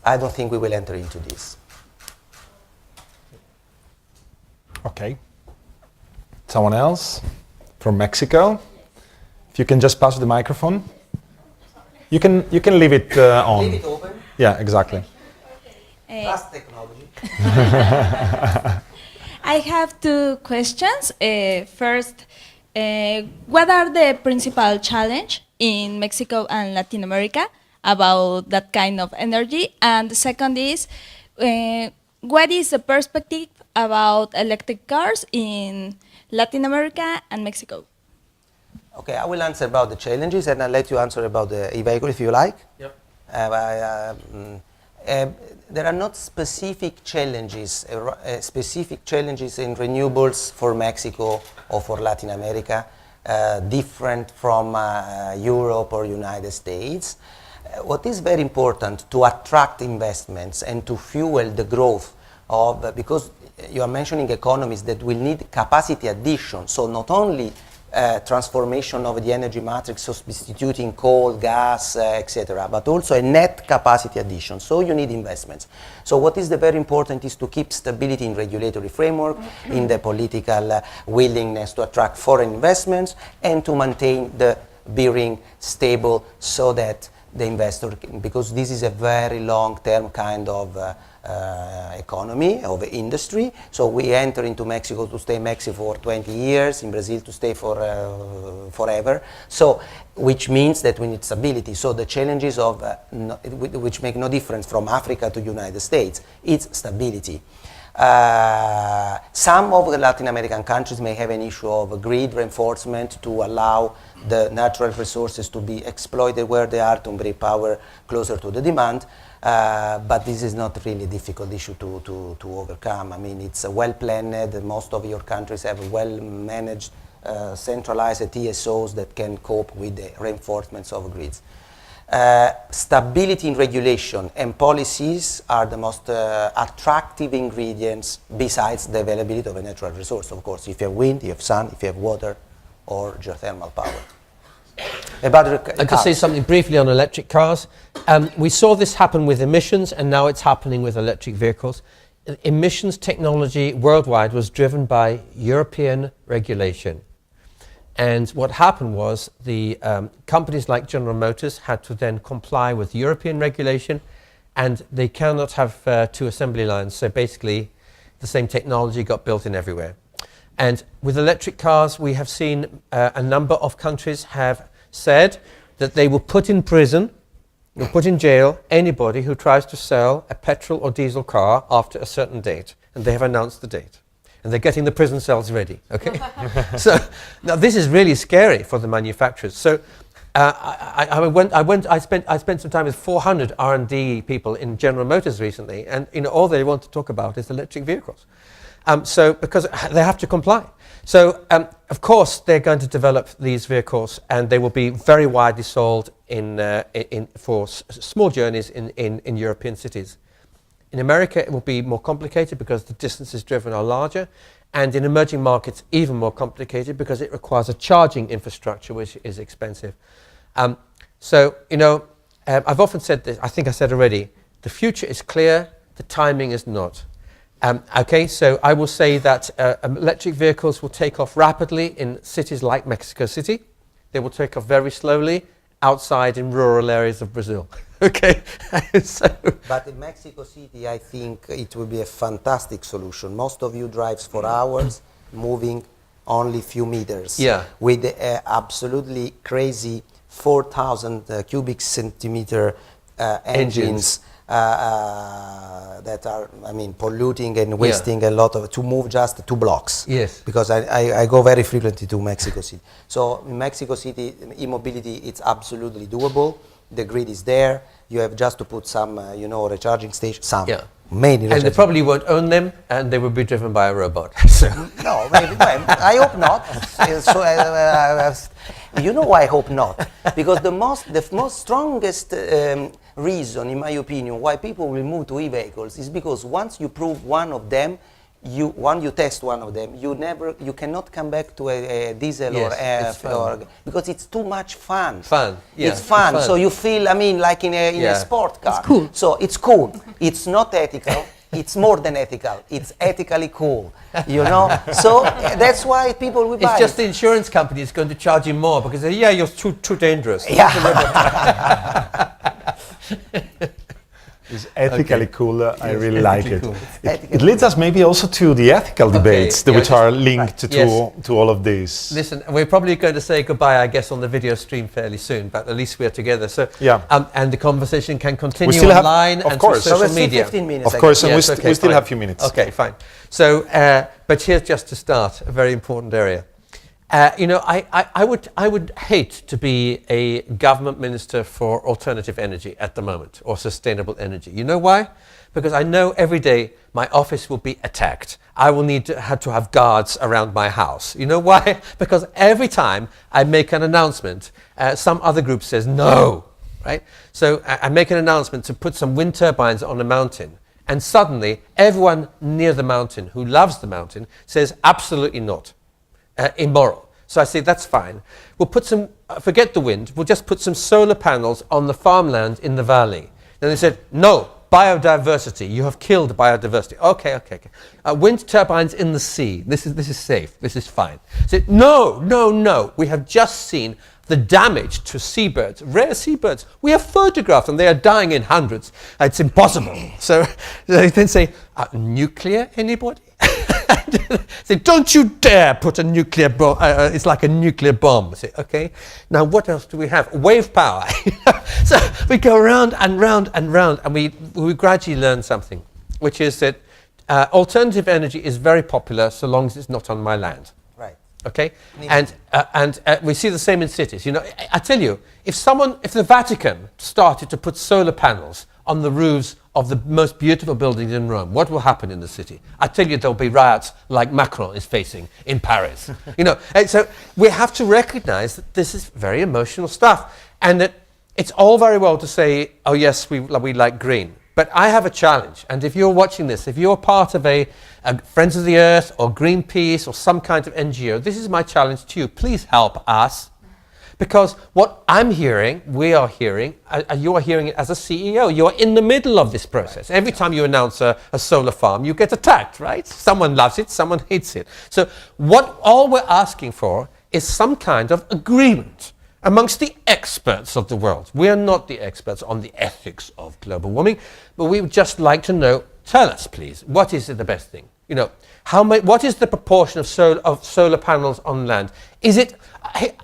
I don't think we will enter into this. Okay. Someone else from Mexico? If you can just pass the microphone. You can leave it on. Leave it open? Yeah, exactly. Fast technology. I have two questions. First, what are the principal challenge in Mexico and Latin America about that kind of energy? And the second is, what is the perspective about electric cars in Latin America and Mexico? Okay, I will answer about the challenges, and I'll let you answer about the e-vehicle if you like. Yep. There are not specific challenges in renewables for Mexico or for Latin America, different from Europe or United States. What is very important to attract investments and to fuel the growth of, because you are mentioning economies that will need capacity addition, so not only transformation of the energy matrix, so substituting coal, gas, etc., but also a net capacity addition. So you need investments. So what is very important is to keep stability in regulatory framework, in the political willingness to attract foreign investments, and to maintain the bearing stable so that the investor, because this is a very long-term kind of economy, of industry. So we enter into Mexico to stay in Mexico for 20 years, in Brazil to stay for forever. So, which means that we need stability. So the challenges of, which make no difference from Africa to United States, it's stability. Some of the Latin American countries may have an issue of grid reinforcement to allow the natural resources to be exploited where they are, to bring power closer to the demand. But this is not really a difficult issue to overcome. I mean, it's well planned. Most of your countries have well managed centralized TSOs that can cope with the reinforcements of grids. Stability in regulation and policies are the most attractive ingredients besides the availability of a natural resource, of course. If you have wind, you have sun, if you have water, or geothermal power. I could say something briefly on electric cars. We saw this happen with emissions, and now it's happening with electric vehicles. Emissions technology worldwide was driven by European regulation. And what happened was the companies like General Motors had to then comply with European regulation, and they cannot have 2 assembly lines. So basically, the same technology got built in everywhere. And with electric cars, we have seen a number of countries have said that they will put in prison, will put in jail anybody who tries to sell a petrol or diesel car after a certain date. And they have announced the date. And they're getting the prison cells ready, okay? So now this is really scary for the manufacturers. So I spent some time with 400 R&D people in General Motors recently, and all they want to talk about is electric vehicles. So because they have to comply. So of course they're going to develop these vehicles, and they will be very widely sold for small journeys in European cities. In America, it will be more complicated because the distances driven are larger, and in emerging markets, even more complicated because it requires a charging infrastructure, which is expensive. I've often said this, I think I said already, the future is clear, the timing is not. So I will say that electric vehicles will take off rapidly in cities like Mexico City. They will take off very slowly outside in rural areas of Brazil. Okay. But in Mexico City, I think it will be a fantastic solution. Most of you drives for hours, moving only few meters. Yeah. With absolutely crazy 4,000 cubic centimeter engines. That are, polluting and wasting a lot of, to move just 2 blocks. Yes. Because I go very frequently to Mexico City. So in Mexico City, e-mobility, it's absolutely doable. The grid is there. You have just to put some, recharging stations. Many. And they probably won't own them, and they will be driven by a robot. No, maybe, I hope not. You know why I hope not? Because the most strongest reason, in my opinion, why people will move to e-vehicles is because once you prove one of them, when you test one of them, you cannot come back to a diesel or because it's too much fun. It's fun. So you feel, like in a sport car. It's cool. So it's cool. It's not ethical. It's more than ethical. It's ethically cool. So that's why people will buy. It's just the insurance company is going to charge you more because you're too dangerous. Yeah. It's ethically cool. I really like it. It leads us maybe also to the ethical debates which are linked to all of this. Listen, we're probably going to say goodbye, I guess, on the video stream fairly soon, but at least we're together. So and the conversation can continue online and through social media. 15 minutes. Of course, and we still have a few minutes. Okay, fine. So, but here's just to start, a very important area. I would hate to be a government minister for alternative energy at the moment, or sustainable energy. You know why? Because I know every day my office will be attacked. I will need to have guards around my house. You know why? Because every time I make an announcement, some other group says no, right? So I make an announcement to put some wind turbines on a mountain, and suddenly everyone near the mountain who loves the mountain says absolutely not. Immoral. So I say, that's fine. We'll put some, forget the wind, we'll just put some solar panels on the farmland in the valley. Then they said, no, biodiversity, you have killed biodiversity. Okay. Wind turbines in the sea, this is safe, this is fine. Said, no, we have just seen the damage to seabirds, rare seabirds. We have photographed them, they are dying in hundreds. It's impossible. So they then say, nuclear, anybody? Say, don't you dare put a nuclear bomb, it's like a nuclear bomb. Say, okay, now what else do we have? Wave power. So we go round and round and round, and we gradually learn something, which is that alternative energy is very popular so long as it's not on my land. Right. Okay, and we see the same in cities. I tell you, if the Vatican started to put solar panels on the roofs of the most beautiful buildings in Rome, what will happen in the city? I tell you, there'll be riots like Macron is facing in Paris. You know, and so we have to recognize that this is very emotional stuff, and that it's all very well to say, oh yes, we like green. But I have a challenge, and if you're watching this, if you're part of a Friends of the Earth or Greenpeace or some kind of NGO, this is my challenge to you. Please help us. Because what I'm hearing, we are hearing, you are hearing it as a CEO. You're in the middle of this process. Every time you announce a solar farm, you get attacked, right? Someone loves it, someone hates it. So what all we're asking for is some kind of agreement amongst the experts of the world. We are not the experts on the ethics of global warming, but we would just like to know, tell us please, what is the best thing? You know, what is the proportion of solar panels on land? Is it,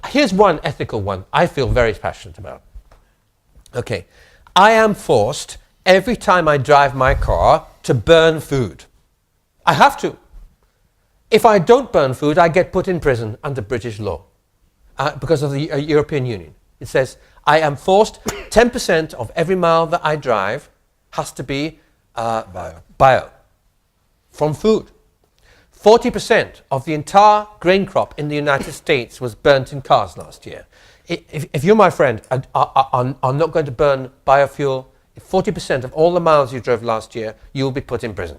here's one ethical one I feel very passionate about. Okay, I am forced every time I drive my car to burn food. I have to. If I don't burn food, I get put in prison under British law because of the European Union. It says I am forced 10% of every mile that I drive has to be bio from food. 40% of the entire grain crop in the United States was burnt in cars last year. If you're my friend, I'm not going to burn biofuel. 40% of all the miles you drove last year, you'll be put in prison.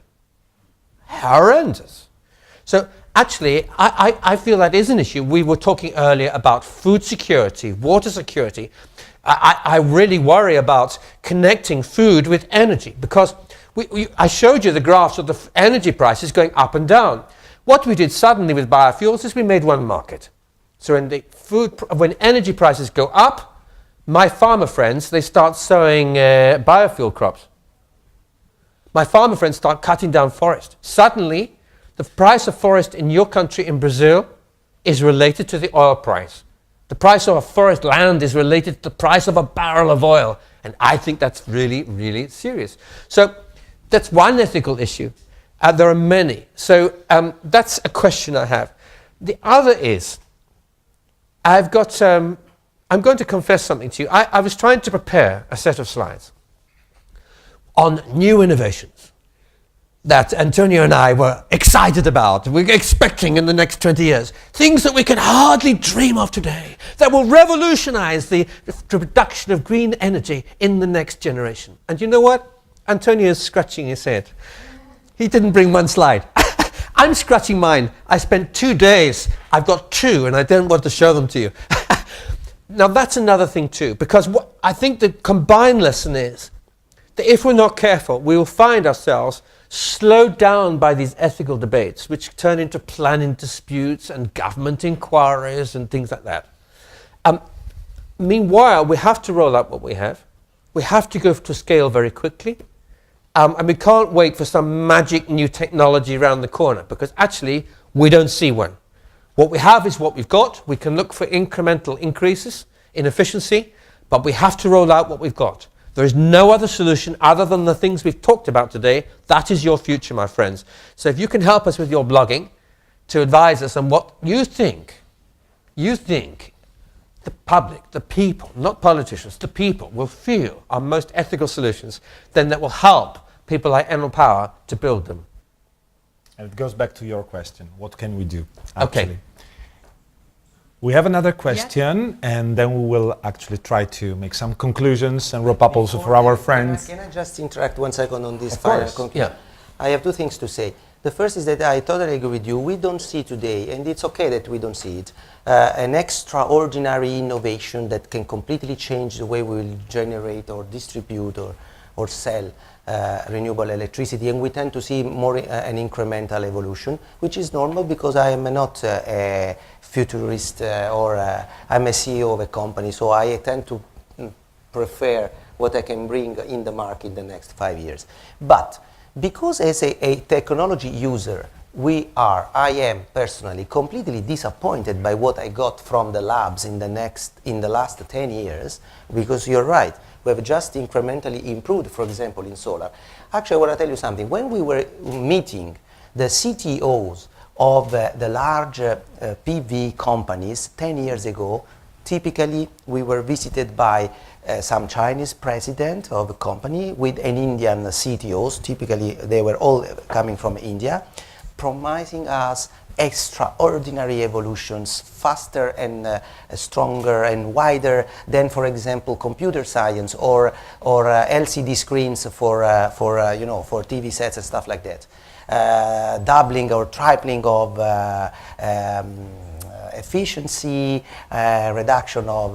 Horrendous. So actually, I feel that is an issue. We were talking earlier about food security, water security. I really worry about connecting food with energy, because I showed you the graphs of the energy prices going up and down. What we did suddenly with biofuels is we made one market. So when energy prices go up, my farmer friends, they start sowing biofuel crops. My farmer friends start cutting down forest. Suddenly, the price of forest in your country, in Brazil, is related to the oil price. The price of a forest land is related to the price of a barrel of oil. And I think that's really, really serious. So that's one ethical issue. There are many. So that's a question I have. The other is, I'm going to confess something to you. I was trying to prepare a set of slides on new innovations that Antonio and I were excited about, we're expecting in the next 20 years. Things that we can hardly dream of today, that will revolutionize the production of green energy in the next generation. And you know what? Antonio is scratching his head. He didn't bring one slide. I'm scratching mine. I spent 2 days. I've got 2 and I don't want to show them to you. Now that's another thing too, because I think the combined lesson is that if we're not careful, we will find ourselves slowed down by these ethical debates, which turn into planning disputes and government inquiries and things like that. Meanwhile, we have to roll out what we have. We have to go to scale very quickly. And we can't wait for some magic new technology around the corner, because actually we don't see one. What we have is what we've got. We can look for incremental increases in efficiency, but we have to roll out what we've got. There is no other solution other than the things we've talked about today. That is your future, my friends. So if you can help us with your blogging to advise us on what you think the public, the people, not politicians, the people will feel are most ethical solutions, then that will help people like Enel Power to build them. And it goes back to your question, what can we do? Okay. Actually? We have another question, and then we will actually try to make some conclusions and wrap up also for our friends. Can I just interact 1 second on this Of final course. conclusion? Yeah. I have 2 things to say. The first is that I totally agree with you. We don't see today, and it's okay that we don't see it, an extraordinary innovation that can completely change the way we will generate or distribute or sell renewable electricity, and we tend to see more an incremental evolution, which is normal because I am not a futurist or I'm a CEO of a company, so I tend to prefer what I can bring in the market in the next 5 years. But because as a technology user, I am personally completely disappointed by what I got from the labs in the last 10 years, because you're right, we have just incrementally improved, for example, in solar. Actually, I want to tell you something. When we were meeting the CTOs of the large PV companies 10 years ago, Typically, we were visited by some Chinese president of a company with an Indian CTOs. Typically, they were all coming from India, promising us extraordinary evolutions, faster and stronger and wider than, for example, computer science or LCD screens for TV sets and stuff like that. Doubling or tripling of efficiency, reduction of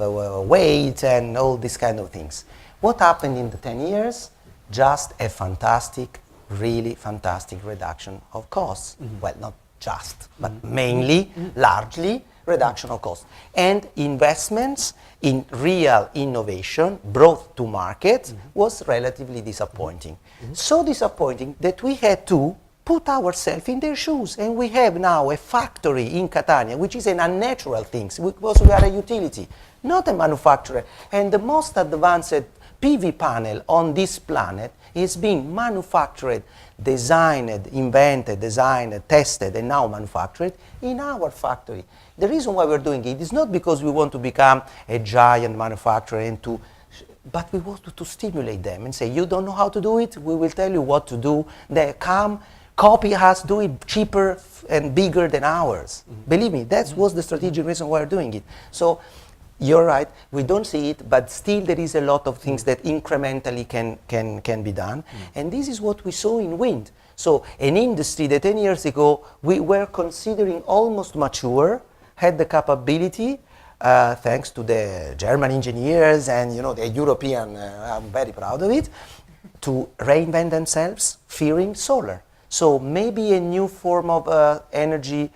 weight, and all these kind of things. What happened in the 10 years? Just a fantastic, really fantastic reduction of costs. Well, not just, but mainly, largely, reduction of costs. And investments in real innovation brought to market was relatively disappointing. So disappointing that we had to put ourselves in their shoes, and we have now a factory in Catania, which is an unnatural thing, because we are a utility, not a manufacturer. And the most advanced PV panel on this planet is being manufactured, designed, invented, designed, tested, and now manufactured in our factory. The reason why we're doing it is not because we want to become a giant manufacturer and but we want to stimulate them and say, you don't know how to do it, we will tell you what to do. They come, copy us, do it cheaper and bigger than ours. Believe me, that was the strategic reason why we're doing it. So you're right, we don't see it, but still there is a lot of things that incrementally can be done. And this is what we saw in wind. So an industry that 10 years ago we were considering almost mature, had the capability, thanks to the German engineers and the European, I'm very proud of it, to reinvent themselves, fearing solar. So maybe a new form of energy,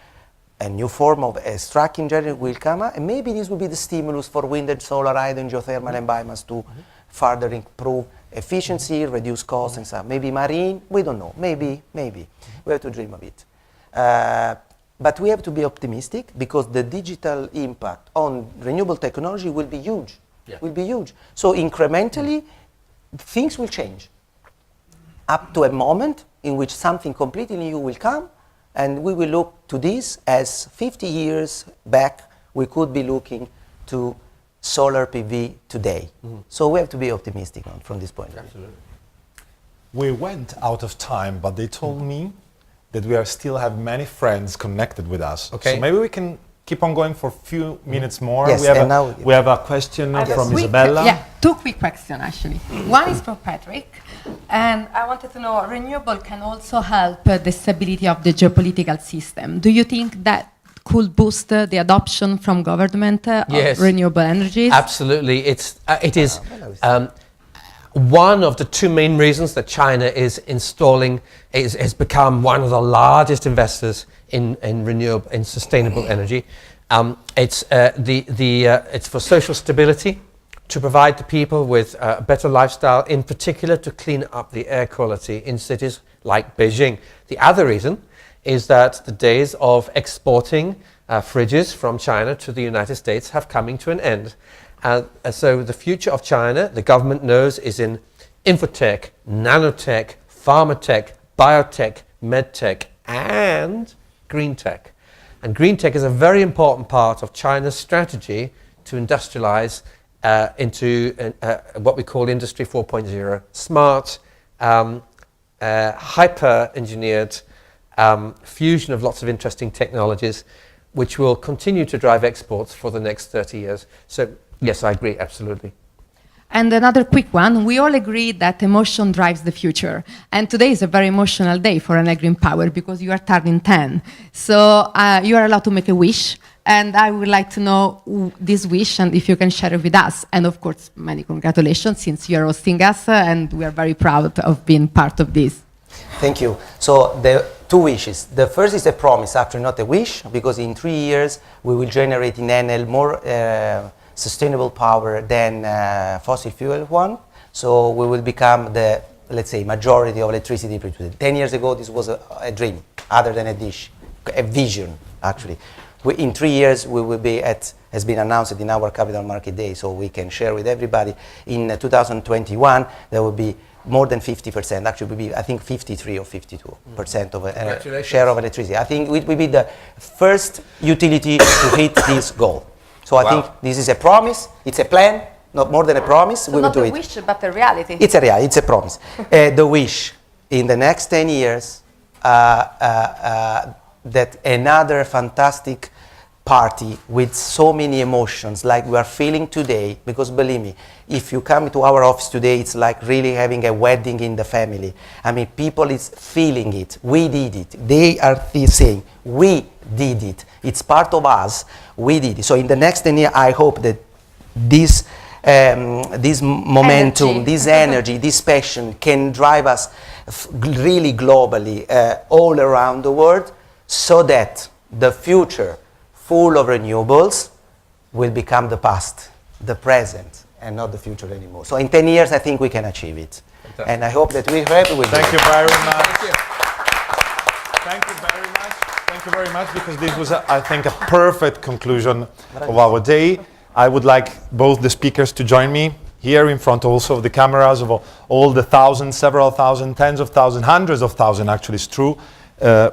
a new form of extracting energy will come up, and maybe this will be the stimulus for wind and solar, hydrogen, geothermal and biomass to further improve efficiency, reduce costs and stuff. Maybe marine, we don't know, maybe. We have to dream of it. But we have to be optimistic because the digital impact on renewable technology will be huge, So incrementally, things will change up to a moment in which something completely new will come, and we will look to this as 50 years back, we could be looking to solar PV today. So we have to be optimistic from this point of view. We went out of time, but they told me that we still have many friends connected with us. Okay. So maybe we can keep on going for a few minutes more. Yes, we have a question from Isabella. Yeah, two quick questions actually. One is for Patrick, and I wanted to know, renewable can also help the stability of the geopolitical system. Do you think that could boost the adoption from government of renewable energies? Absolutely. It is one of the two main reasons that China is has become one of the largest investors in renewable, in sustainable energy. It's for social stability, to provide the people with a better lifestyle, in particular to clean up the air quality in cities like Beijing. The other reason is that the days of exporting fridges from China to the United States have coming to an end. So the future of China, the government knows, is in infotech, nanotech, pharmatech, biotech, medtech, and green tech. And green tech is a very important part of China's strategy to industrialize into what we call Industry 4.0, smart, hyper-engineered fusion of lots of interesting technologies, which will continue to drive exports for the next 30 years. So yes, I agree, absolutely. And another quick one, we all agree that emotion drives the future. And today is a very emotional day for Enel Green Power because you are turning 10. So you are allowed to make a wish. And I would like to know this wish and if you can share it with us. And of course, many congratulations since you are hosting us and we are very proud of being part of this. Thank you. So the two wishes. The first is a promise, actually not a wish, because in 3 years we will generate in Enel more sustainable power than fossil fuel one. So we will become the, let's say, majority of electricity produced. 10 years ago, this was a dream, other than a dish, a vision, actually. In 3 years, we will be has been announced in our Capital Market Day, so we can share with everybody. In 2021, there will be more than 50%, actually will be, I think, 53 or 52% of share of electricity. I think it will be the first utility to hit this goal. So I think this is a promise, it's a plan, not more than a promise. So we will not do a it. wish, but a reality. It's a reality, it's a promise. The wish in the next 10 years that another fantastic party with so many emotions like we are feeling today, because believe me, if you come to our office today, it's like really having a wedding in the family. I mean, people is feeling it. We did it. They are saying, we did it. It's part of us. We did it. So in the next 10 years, I hope that this momentum, this energy, this passion can drive us really globally all around the world, so that the future full of renewables will become the past, the present, and not the future anymore. So in 10 years, I think we can achieve it. Fantastic. And I hope that we're happy with it. Thank you very much. Thank you very much. Thank you very much, because this was, I think, a perfect conclusion of our day. I would like both the speakers to join me here in front also of the cameras of all the thousands, several thousand, tens of thousands, hundreds of thousands, actually, it's true,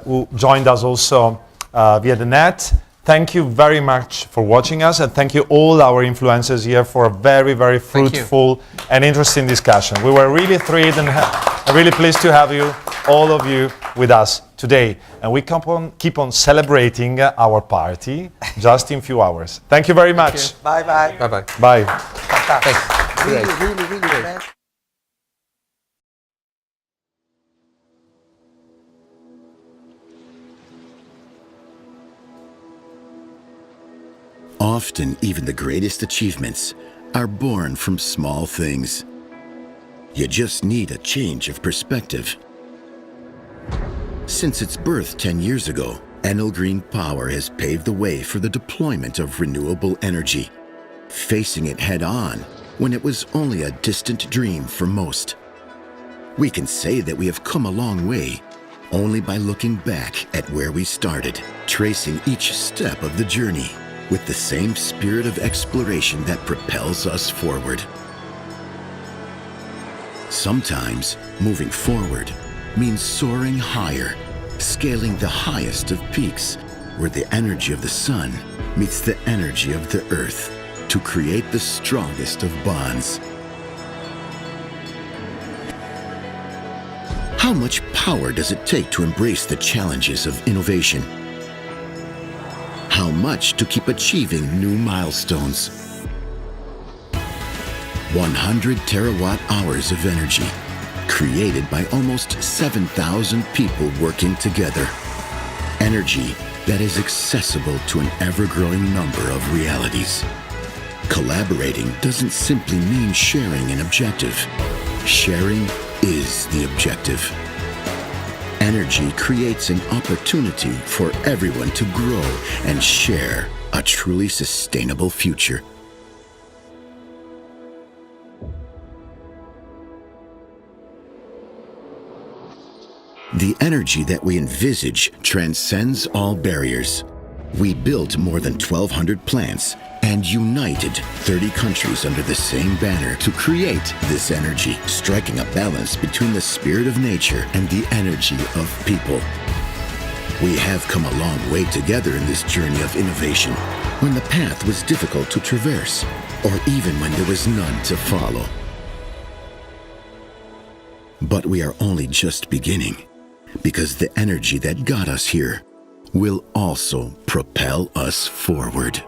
who joined us also via the net. Thank you very much for watching us, and thank you all our influencers here for a very, very fruitful and interesting discussion. We were really thrilled and really pleased to have you, all of you, with us today. And we keep on celebrating our party just in a few hours. Thank you very much. Bye-bye. Bye-bye. Bye. Thanks. Really great. Often, even the greatest achievements are born from small things. You just need a change of perspective. Since its birth 10 years ago, Enel Green Power has paved the way for the deployment of renewable energy, facing it head-on when it was only a distant dream for most. We can say that we have come a long way only by looking back at where we started, tracing each step of the journey with the same spirit of exploration that propels us forward. Sometimes moving forward means soaring higher, scaling the highest of peaks, where the energy of the sun meets the energy of the earth to create the strongest of bonds. How much power does it take to embrace the challenges of innovation? How much to keep achieving new milestones? 100 terawatt hours of energy, created by almost 7,000 people working together. Energy that is accessible to an ever-growing number of realities. Collaborating doesn't simply mean sharing an objective. Sharing is the objective. Energy creates an opportunity for everyone to grow and share a truly sustainable future. The energy that we envisage transcends all barriers. We built more than 1,200 plants and united 30 countries under the same banner to create this energy, striking a balance between the spirit of nature and the energy of people. We have come a long way together in this journey of innovation, when the path was difficult to traverse, or even when there was none to follow. But we are only just beginning, because the energy that got us here will also propel us forward.